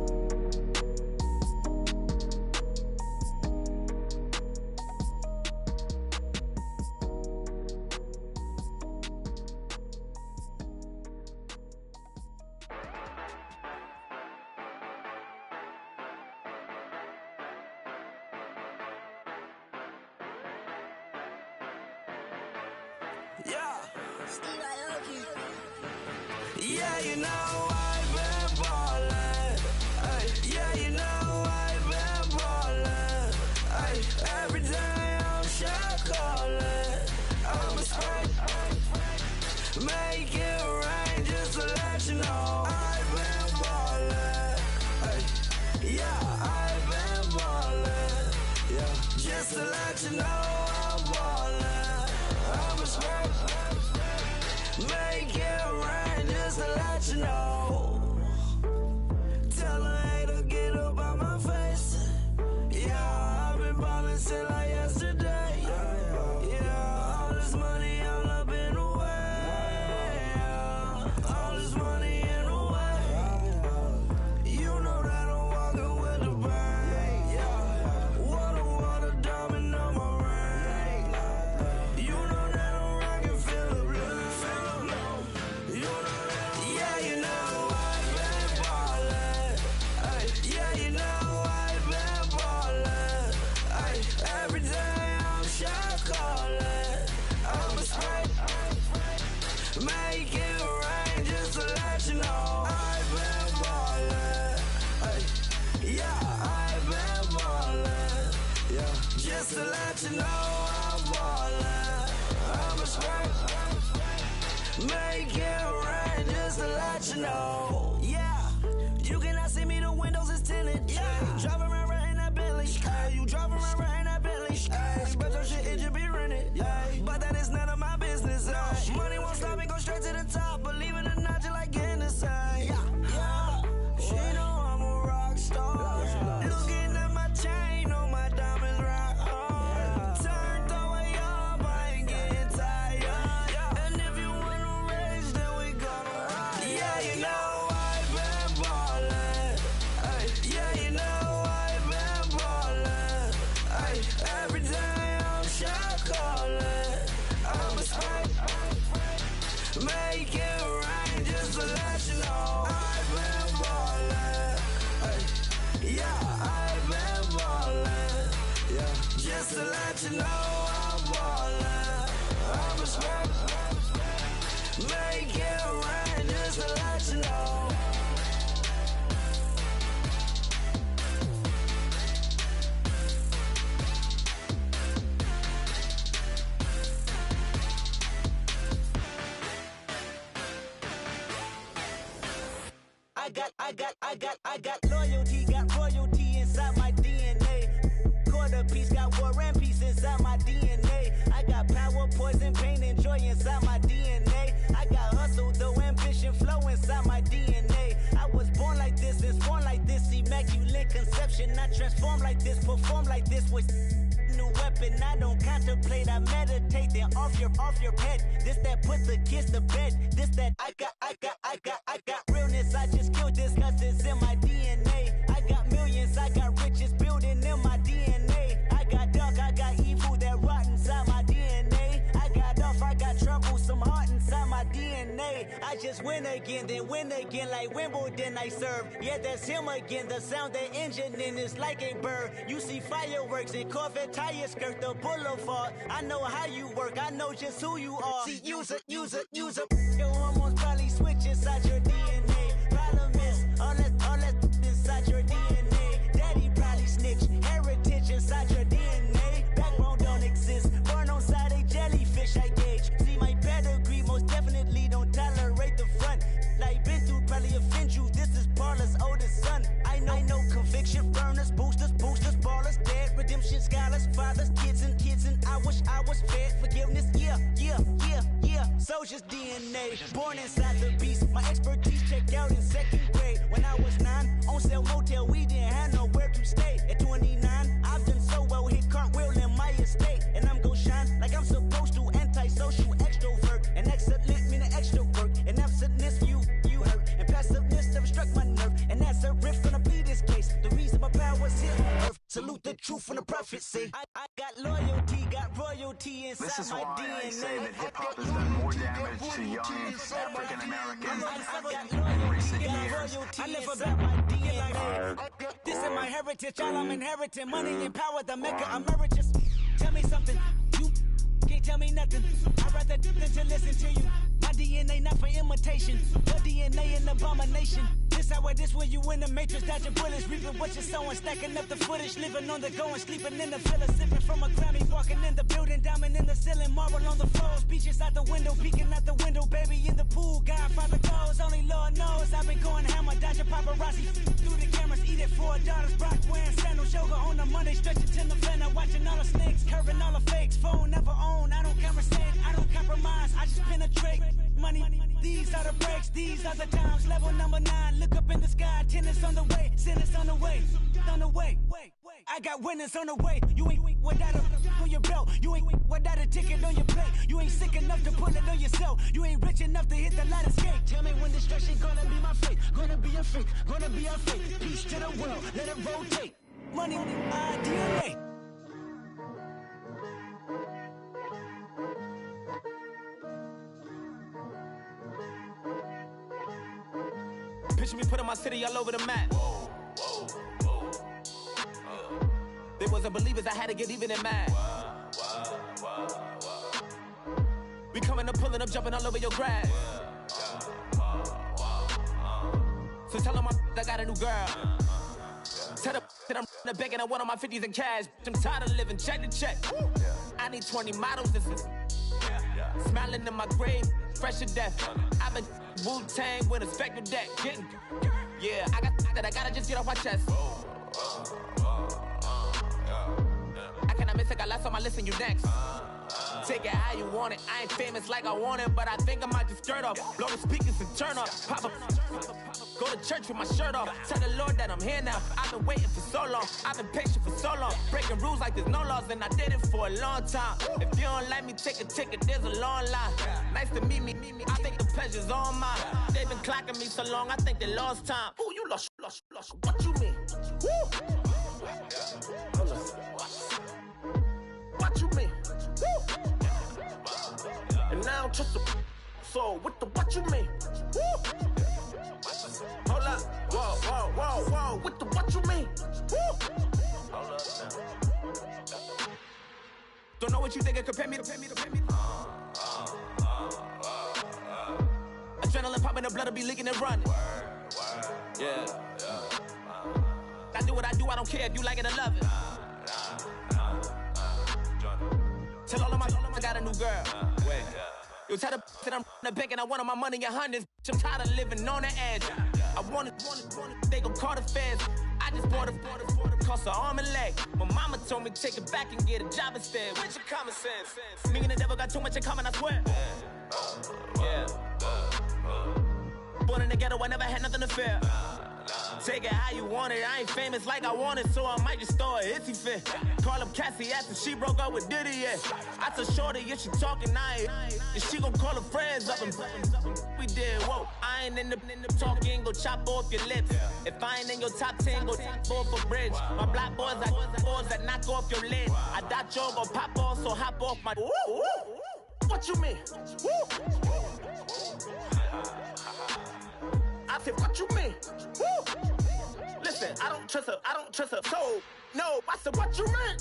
Yeah, you know I've been ballin'. Ay, yeah, you know I've been ballin'. Ay, every day I'm shot callin'. I'm a spray. Make it rain just to let you know I've been ballin'. Ay, yeah, I've been ballin'. Yeah, just to let you know I'm ballin'. I'm a spray. Make it rain just to let you know. Tell a hater get up on my face. Yeah, I've been ballin' since like yesterday. Yeah, all this money all up in the way. All this money in the way. You know that I'm walking with the bang. Yeah, water, diamond on my ring. You know that I'm rockin' feel the blue. Yeah, you know I've been ballin'. Ay, yeah, you know I've been ballin'. Ay, every day I'm shot callin'. I'm a spray. Make it rain just to let you know I've been ballin'. Ay, yeah, I've been ballin'. Yeah, just to let you know I'm ballin'. I'm a spray. Make it rain just to let you know. Yeah, you cannot see me, the windows is tinted. Yeah, driving around right in that Bentley. Ay, you driving around right in that Bentley. Ay, but your shit, it should be rented. Ay, but that is none of my business. Ay, money won't stop me, go straight to the top. Believe it or not, just like Guinness. Ay, yeah, she know I'm a rock star. Looking at my chain on my diamonds rock hard. Turned the way up, I ain't getting tired. And if you wanna race, then we gonna ride. Yeah, you know I've been ballin'. Ay, yeah, you know I've been ballin'. Ay, every day I'm shot callin'. I'm a spray. Make it rain just to let you know I've been ballin'. Ay, yeah, I've been ballin'. Yeah, just to let you know I'm ballin'. I'm a spray. Make it rain just to let you know. I got loyalty, got royalty inside my DNA. Quarter piece, got war and peace inside my DNA. I got power, poison, pain, and joy inside my DNA. I got hustle, though, ambition, flow inside my DNA. I was born like this, and born like this, immaculate conception. I transform like this, perform like this with new weapon. I don't contemplate, I meditate, then off your head. This that put the kids to bed. This that I got realness. I just killed this cause it's in my DNA. I got millions, I got riches building in my DNA. I got dark, I got evil that rot inside my DNA. I got off, I got trouble, some heart inside my DNA. I just win again, then win again like Wimbledon I serve. Yeah, that's him again, the sound that engine in is like a bird. You see fireworks and Corvette tires skirt the boulevard. I know how you work, I know just who you are. See, use a your hormones probably switch inside your DNA. Problem is, all that inside your DNA. Daddy probably snitch, heritage inside your DNA. Backbone don't exist, born on side a jellyfish, I guess. way. Born inside the beast, my expertise checked out in 2nd grade. When I was 9, on sale motel, we didn't have nowhere to stay. At 29, I've done so well, hit cartwheel in my estate. And I'm gon' shine like I'm supposed to, antisocial extrovert. And excellent meaning extrovert. And absentness, you hurt. And passiveness never struck my nerve. And that's a riff gonna be this case. The reason my power's here on earth. Salute the truth from the prophecy. I got loyalty, got royalty inside This is my why DNA. I say that hip-hop has done more damage to young African Americans in recent years. I never back my DNA. This is my heritage, all I'm inheriting. Money and power, the mecca emeritus. Tell me something, you can't tell me nothing. I'd rather than to listen to you. My DNA not for imitation, your DNA an abomination. This how it is when you in the matrix, dodging bullets, reaping what you're sowing, stacking up the footage, living on the go and sleeping in the villa, sipping from a Grammy, walking in the building, diamond in the ceiling, marble on the floors, beaches out the window, peeking out the window, baby in the pool, Godfather goes, only Lord knows. I've been going hammer, dodging paparazzi through the cameras, eating $4, Brock wearing sandals, yoga on a Monday, stretching to November, watching all the snakes, curving all the fakes, phone never own, I don't conversate, I don't compromise, I just penetrate. Money, these are the breaks, these are the times. Level number 9, look up in the sky. Tennis on the way, sinners on the way, on the way. I got winners on the way. You ain't without a on your belt. You ain't without a ticket on your plate. You ain't sick enough to pull it on yourself. You ain't rich enough to hit the light of skate. Tell me when destruction gonna be my fate. Gonna be a fate, gonna be a fate. Peace to the world, let it rotate. Money, DNA. Picture me putting my city all over the map. They wasn't believers, I had to get even and mad. We coming up, pulling up, jumping all over your grass. So tell them I got a new girl. Tell them that I'm the bank and I want on my 50s in cash. I'm tired of living check to check. I need 20 models, this is smiling in my grave, fresh to death. I've been Wu-Tang with a spectral deck. Getting, yeah, I got that, I gotta just get off my chest. I cannot miss it, got last on my list and you next. Take it how you want it, I ain't famous like I want it, but I think I might just skirt off. Blow the speakers and turn up, pop up. Go to church with my shirt off. Tell the Lord that I'm here now. I've been waiting for so long. I've been patient for so long. Breaking rules like there's no laws, and I did it for a long time. If you don't like me, take a ticket. There's a long line. Nice to meet me. I think the pleasure's all mine. They've been clocking me so long. I think they lost time. Ooh, you lost. What you mean? Woo! What you mean? Woo! And now I'm just a so with the what you mean? Woo! Hold up, whoa, with the what you mean? Woo! Hold up now. Don't know what you think it compare me to. Adrenaline popping, the blood will be leaking and running. Yeah. I do what I do, I don't care if you like it or love it. Tell all of my I got a new girl. Wait. You tell the that I'm the bank and I want my money in hundreds. I'm tired of living on the edge. I want it, they gon' call the feds. I just bought a cost an arm and leg. My mama told me take it back and get a job instead. Where's your common sense? Me and the devil got too much in common, I swear. Yeah. Born in the ghetto, I never had nothing to fear. Take it how you want it, I ain't famous like I want it, so I might just throw a hissy fit. Call up Cassie after she broke up with Diddy, yeah. I told Shorty if she talking, I ain't. And she gon' call her friends up and we did, whoa. I ain't in the talking, go chop off your lips. If I ain't in your top 10, go fall for bridge. My black boys like boys that knock off your lid. I dot yo, go pop off, so hop off my. What you mean? I said, what you mean? Woo! Listen, I don't trust her, so, no, I said, what you mean?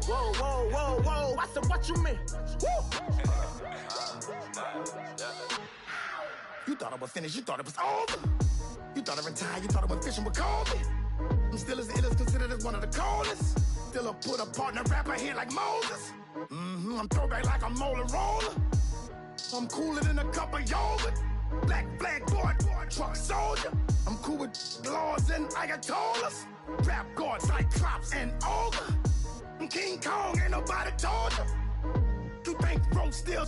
Whoa, I said, what you mean? Woo! You thought I was finished, you thought it was over. You thought I retired, you thought I was fishing with Kobe. I'm still as ill as considered as one of the coldest. Still a put a partner rapper here like Moses. I'm throwback like a molar roller. I'm cooler than a cup of yogurt. Black flag board, truck soldier. I'm cool with laws and Ayatollahs. Rap god, Cyclops and Ogre. I'm King Kong, ain't nobody told you. bankroll still.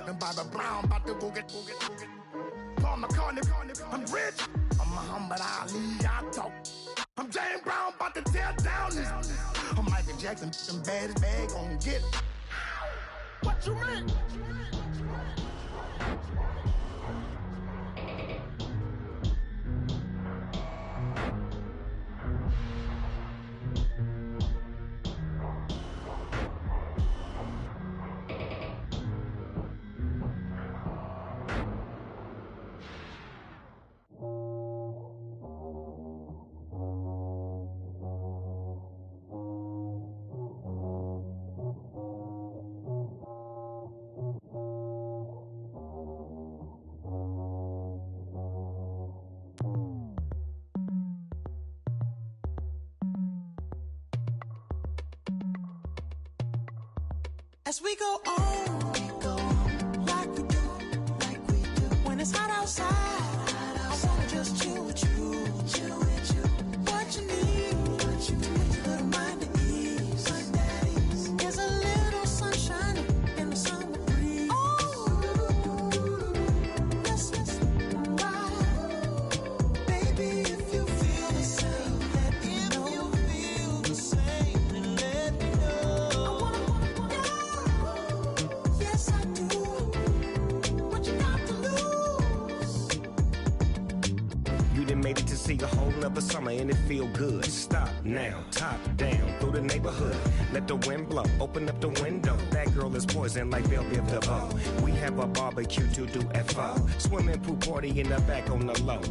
And Bobby Brown about to go get Paul McCartney. I'm rich. I'm Muhammad Ali. I talk. I'm James Brown about to tear down this. I'm Michael Jackson. Them baddest bag gon' get it. What you mean? As we go on, like we do, when it's hot outside, I wanna just chill with you. What you need, a little mind at ease. There's a little sunshine in the summer breeze. Oh, let's ride. Baby, if you feel the same, let me know. If you feel the same, then let me know. Yes, I do. What you got to lose? You done made it to see a whole nother summer and it feel good. Stop now, top down through the neighborhood. Let the wind blow, open up the window. That girl is poison like Belleville DeVoe. We have a barbecue to do FO. Swimming pool party in the back on the low.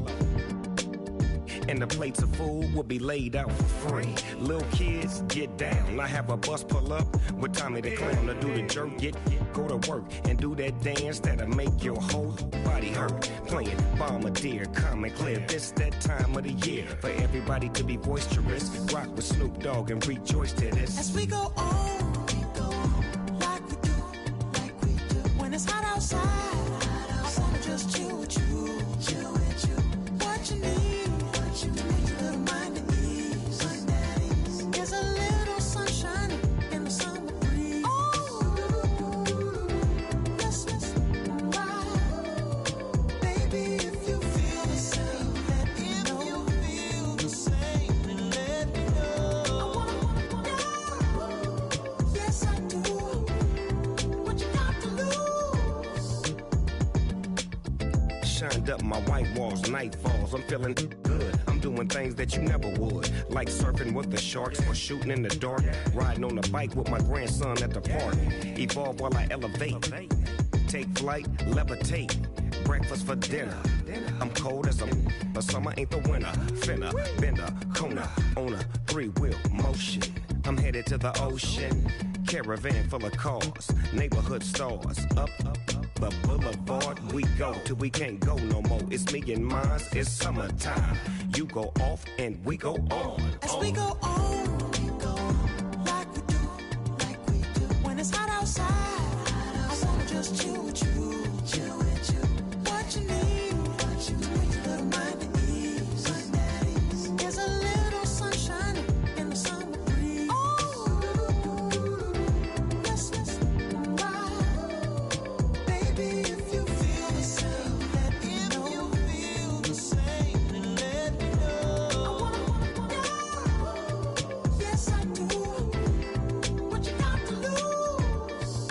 And the plates of food will be laid out for free. Little kids, get down. I have a bus pull up with Tommy the Clown to do the jerk, go to work and do that dance that'll make your whole body hurt. Playing Bombardier, calm and clear. This that time of the year for everybody to be boisterous. Rock with Snoop Dogg and rejoice to this. As we go on, like we do, when it's hot outside, I wanna just chill with you. What you need, a little mind at ease. There's a little sunshine in the summer breeze. Oh, let's ride. Baby, if you feel the same, let me know. If you feel the same, then let me know. Yes, I do. What you got to lose? Shined up my white walls, night falls. I'm feeling good. I'm doing things that you never would, like surfing with the sharks or shooting in the dark. Riding on a bike with my grandson at the park. Evolve while I elevate. Take flight, levitate. Breakfast for dinner. I'm cold as but summer ain't the winter. Finna, bender, Kona, on a 3-wheel motion. I'm headed to the ocean. Caravan full of cars, neighborhood stars. Up the boulevard we go till we can't go no more. It's me and mine, it's summertime. You go off and we go on. As we go on, like we do, when it's hot outside, I wanna just chill with you. What you need, a little mind at ease. There's a little sunshine in the summer breeze. Oh, let's ride. Baby, if you feel the same, let me know. If you feel the same, then let me know. Yes, I do. What you got to lose?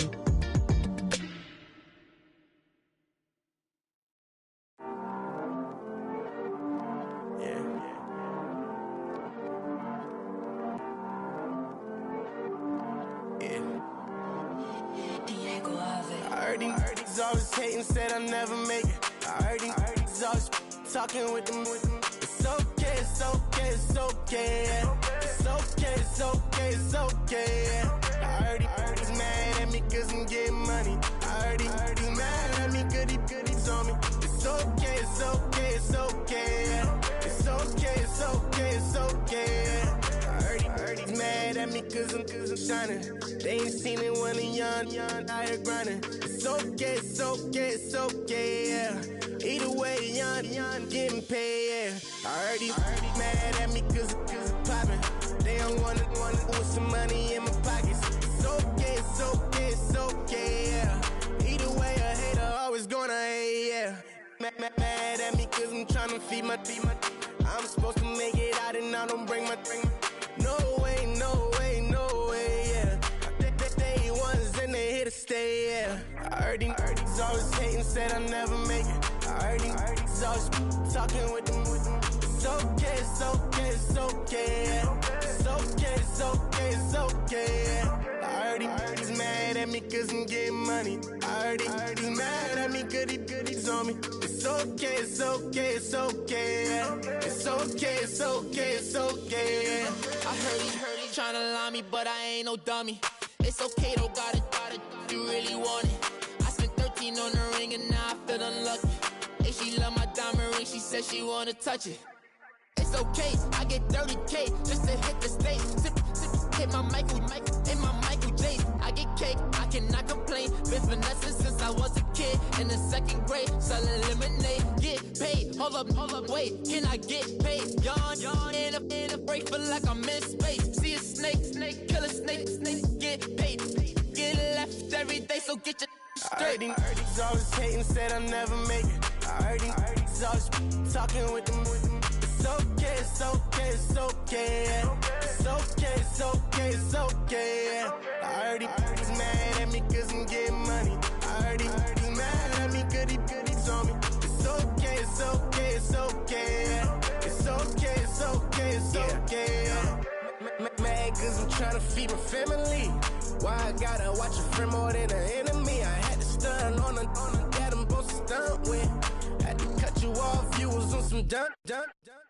I heard these always hating, said I'll never make it. I heard these always talking with them. It's okay, it's okay, it's okay. It's okay, it's okay, it's okay. I heard he's mad at me cause I'm getting money. I heard he's mad at me cause he's on me. It's okay, it's okay, it's okay. It's okay, it's okay, it's okay. I heard he's mad at me cause I'm shining. They ain't seen it when I'm young, out here grinding. It's okay, it's okay, it's okay, yeah. Either way, young, getting paid, yeah. I heard he's mad at me cause I'm poppin'. They don't wanna put some money in my pockets. It's okay, it's okay, it's okay. yeah. Mad at me cause I'm tryna feed my I'm supposed to make it out and I don't bring my no way, yeah. They ones and they here to stay, yeah. I heard these always hating, said I never make it. I heard these always talking with them. It's okay, it's okay, it's okay, yeah. It's okay, it's okay, it's okay, yeah. I heard he's mad at me cause I'm getting money. I heard he's mad at me cause he's on me. It's okay, it's okay, it's okay, yeah. It's okay, it's okay, it's okay, yeah. I heard he tryna lie me, but I ain't no dummy. It's okay though, got it, you really want it. I spent 13 on the ring and now I feel unlucky. Hey, she love my diamond ring, she said she wanna touch it. It's okay, I get 30K just to hit the stage. Hit my Michael, in my Michael J. I get cake, I cannot complain. Been finessing since I was a kid. In the 2nd grade, selling lemonade. Get paid, hold up, wait, can I get paid? Yawn, in a break, feel like I'm in space. See a snake, kill a snake, get paid. Get left every day, so get your straight. I heard he's always hating, said I'll never make it. I heard he's always talking with them. It's okay, it's okay, it's okay, yeah. It's okay, it's okay, it's okay, yeah. I heard he's mad at me cause I'm getting money. I heard he's mad at me cause he's on me. It's okay, it's okay, it's okay, yeah. It's okay, it's okay, it's okay, yeah. Mad cause I'm tryna feed my family. Why I gotta watch a friend more than an enemy? I had to stun on the that I'm supposed to stunt with. Had to cut you off, you was on some dun.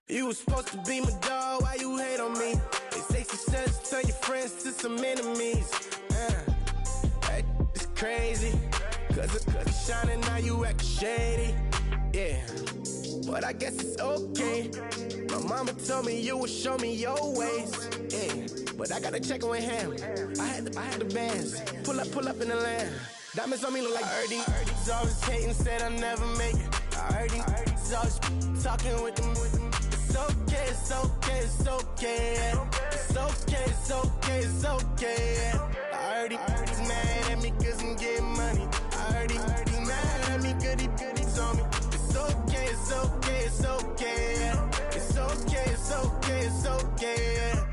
You was supposed to be my dog, why you hate on me? They say success turn your friends to some enemies. That is crazy. Cause it's shining, now you acting shady. Yeah, but I guess it's okay. My mama told me you would show me your ways. Yeah, but I gotta check with him. I had the bands. Pull up in the land. Diamonds on me look like I heard he's always hating, said I'll never make it. I heard he's always talking with them. It's okay, it's okay, it's okay, yeah. It's okay, it's okay, it's okay, yeah. I heard he's mad at me cause I'm getting money. I heard he's mad at me cause he's on me. It's okay, it's okay, it's okay, yeah. It's okay, it's okay, it's okay, yeah.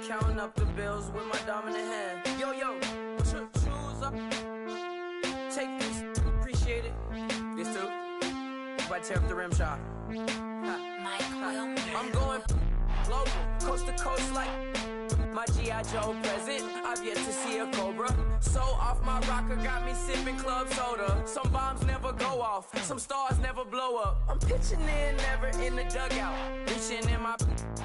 Counting up the bills with my dominant hand. Yo, choose up. Take this, appreciate it. This too. If I tear up the rim shot. I'm going global, coast to coast like my G.I. Joe present. I've yet to see a Cobra. So off my rocker got me sipping club soda. Some bombs never go off, some stars never blow up. I'm pitching in, never in the dugout. Reaching in my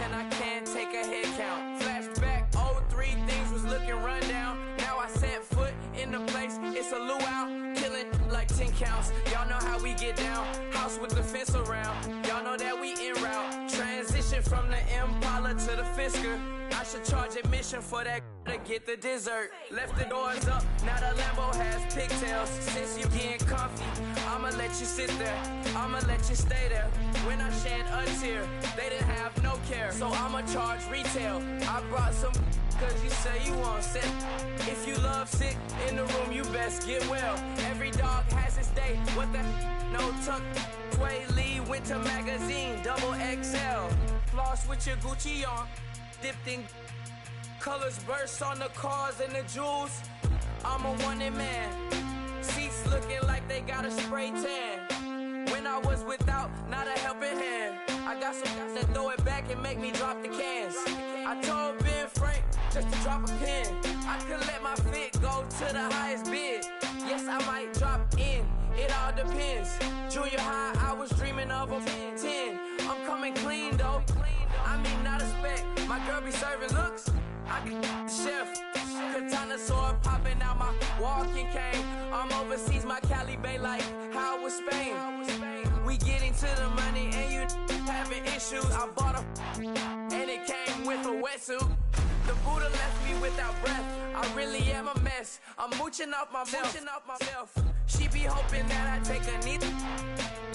and I can't take a head count. Flashback, 03, things was looking run down. Now I set foot in the place, it's a luau. Killing like 10 counts, y'all know how we get down. House with the fence around, y'all know that we en route. Transition from the Impala to the Fisker. I should charge admission for that to get the dessert. Left the doors up, now the Lambo has pigtails. Since you getting comfy, I'ma let you sit there, I'ma let you stay there. When I shed a tear, they didn't have no care. So I'ma charge retail. I brought some cause you say you want sick. If you love sick in the room, you best get well. Every dog has its day, what the no tuck. Sway Lee, Winter Magazine, double XL. Floss with your Gucci on, dipped in colors burst on the cars and the jewels. I'm a wanted man. Seats looking like they got a spray tan. When I was without, not a helping hand. I got some guys that throw it back and make me drop the cans. I told Ben Frank just to drop a pin. I could let my fit go to the highest bid. Yes, I might drop in, it all depends. Junior high, I was dreaming of a 10. I'm coming clean though. I mean, not a spec. My girl be serving looks. I can the chef. Katana sword popping out my walking cane. I'm overseas, my Cali Bay like how was Spain. We getting to the money and you having issues. tennis shoes. I bought a and it came with a wetsuit. The Buddha left me without breath. I really am a mess. I'm mooching off myself. She be hoping that I take a knee.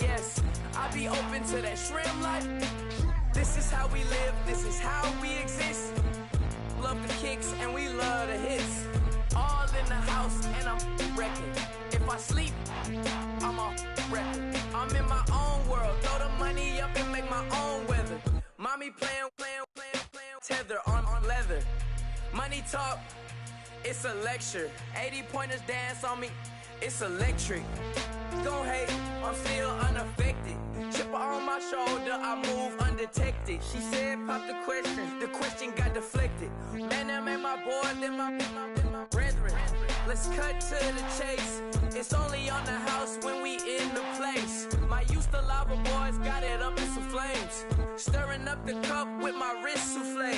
Yes, I be open to that shrimp life. This is how we live. This is how we exist. Love the kicks and we love the hits. All in the house and I'm wrecking. If I sleep, I'm a wrecker. I'm in my own world. Throw the money up and make my own weather. Mommy playing, tether on leather. Money talk, it's a lecture. 80 pointers dance on me, it's electric. Don't hate, I'm still unaffected. Chipper on my shoulder, I move undetected. She said pop the question got deflected. Man, that made my boy, then my brethren. Let's cut to the chase. It's only on the house when we in the place. My used to lava boys got it up in some flames. Stirring up the cup with my wrist souffle.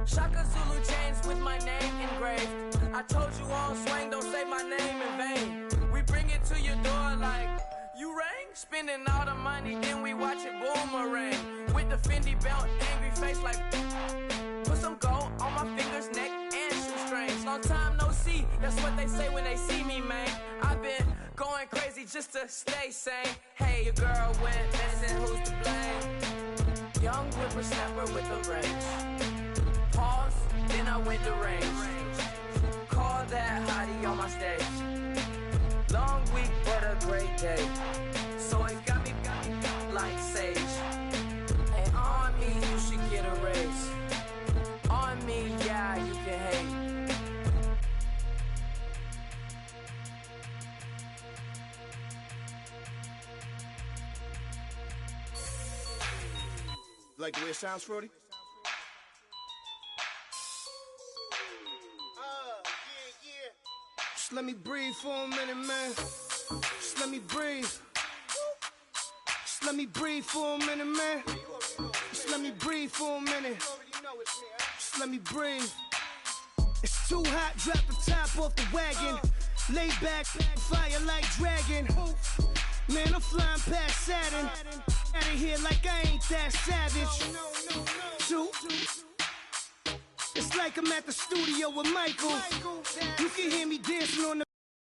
Shaka Zulu chains with my name engraved. I told you on swing, don't say my name in vain. We bring it to your door like, you rang? Spending all the money, then we watch it boomerang. With the Fendi belt, angry face like, put some gold on my fingers, neck, and shoestrings. Long time no see, that's what they say when they see me, man. I've been going crazy just to stay sane. Hey, your girl went missing, who's to blame? Young whippersnapper with a range. Pause, then I went to range. Call that hottie on my stage. Long week, but a great day. So it got me like sage. And on me, you should get a raise. On me, yeah, you can hate. Like the way it sounds, Frody? Just let me breathe for a minute, man. Just let me breathe. Just let me breathe for a minute, man. Just let me breathe for a minute. Just let me breathe. It's too hot, drop the top off the wagon. Lay back, fire like dragon. Man, I'm flying past Saturn. Out of here like I ain't that savage. Two. It's like I'm at the studio with Michael. You can hear me dancing on the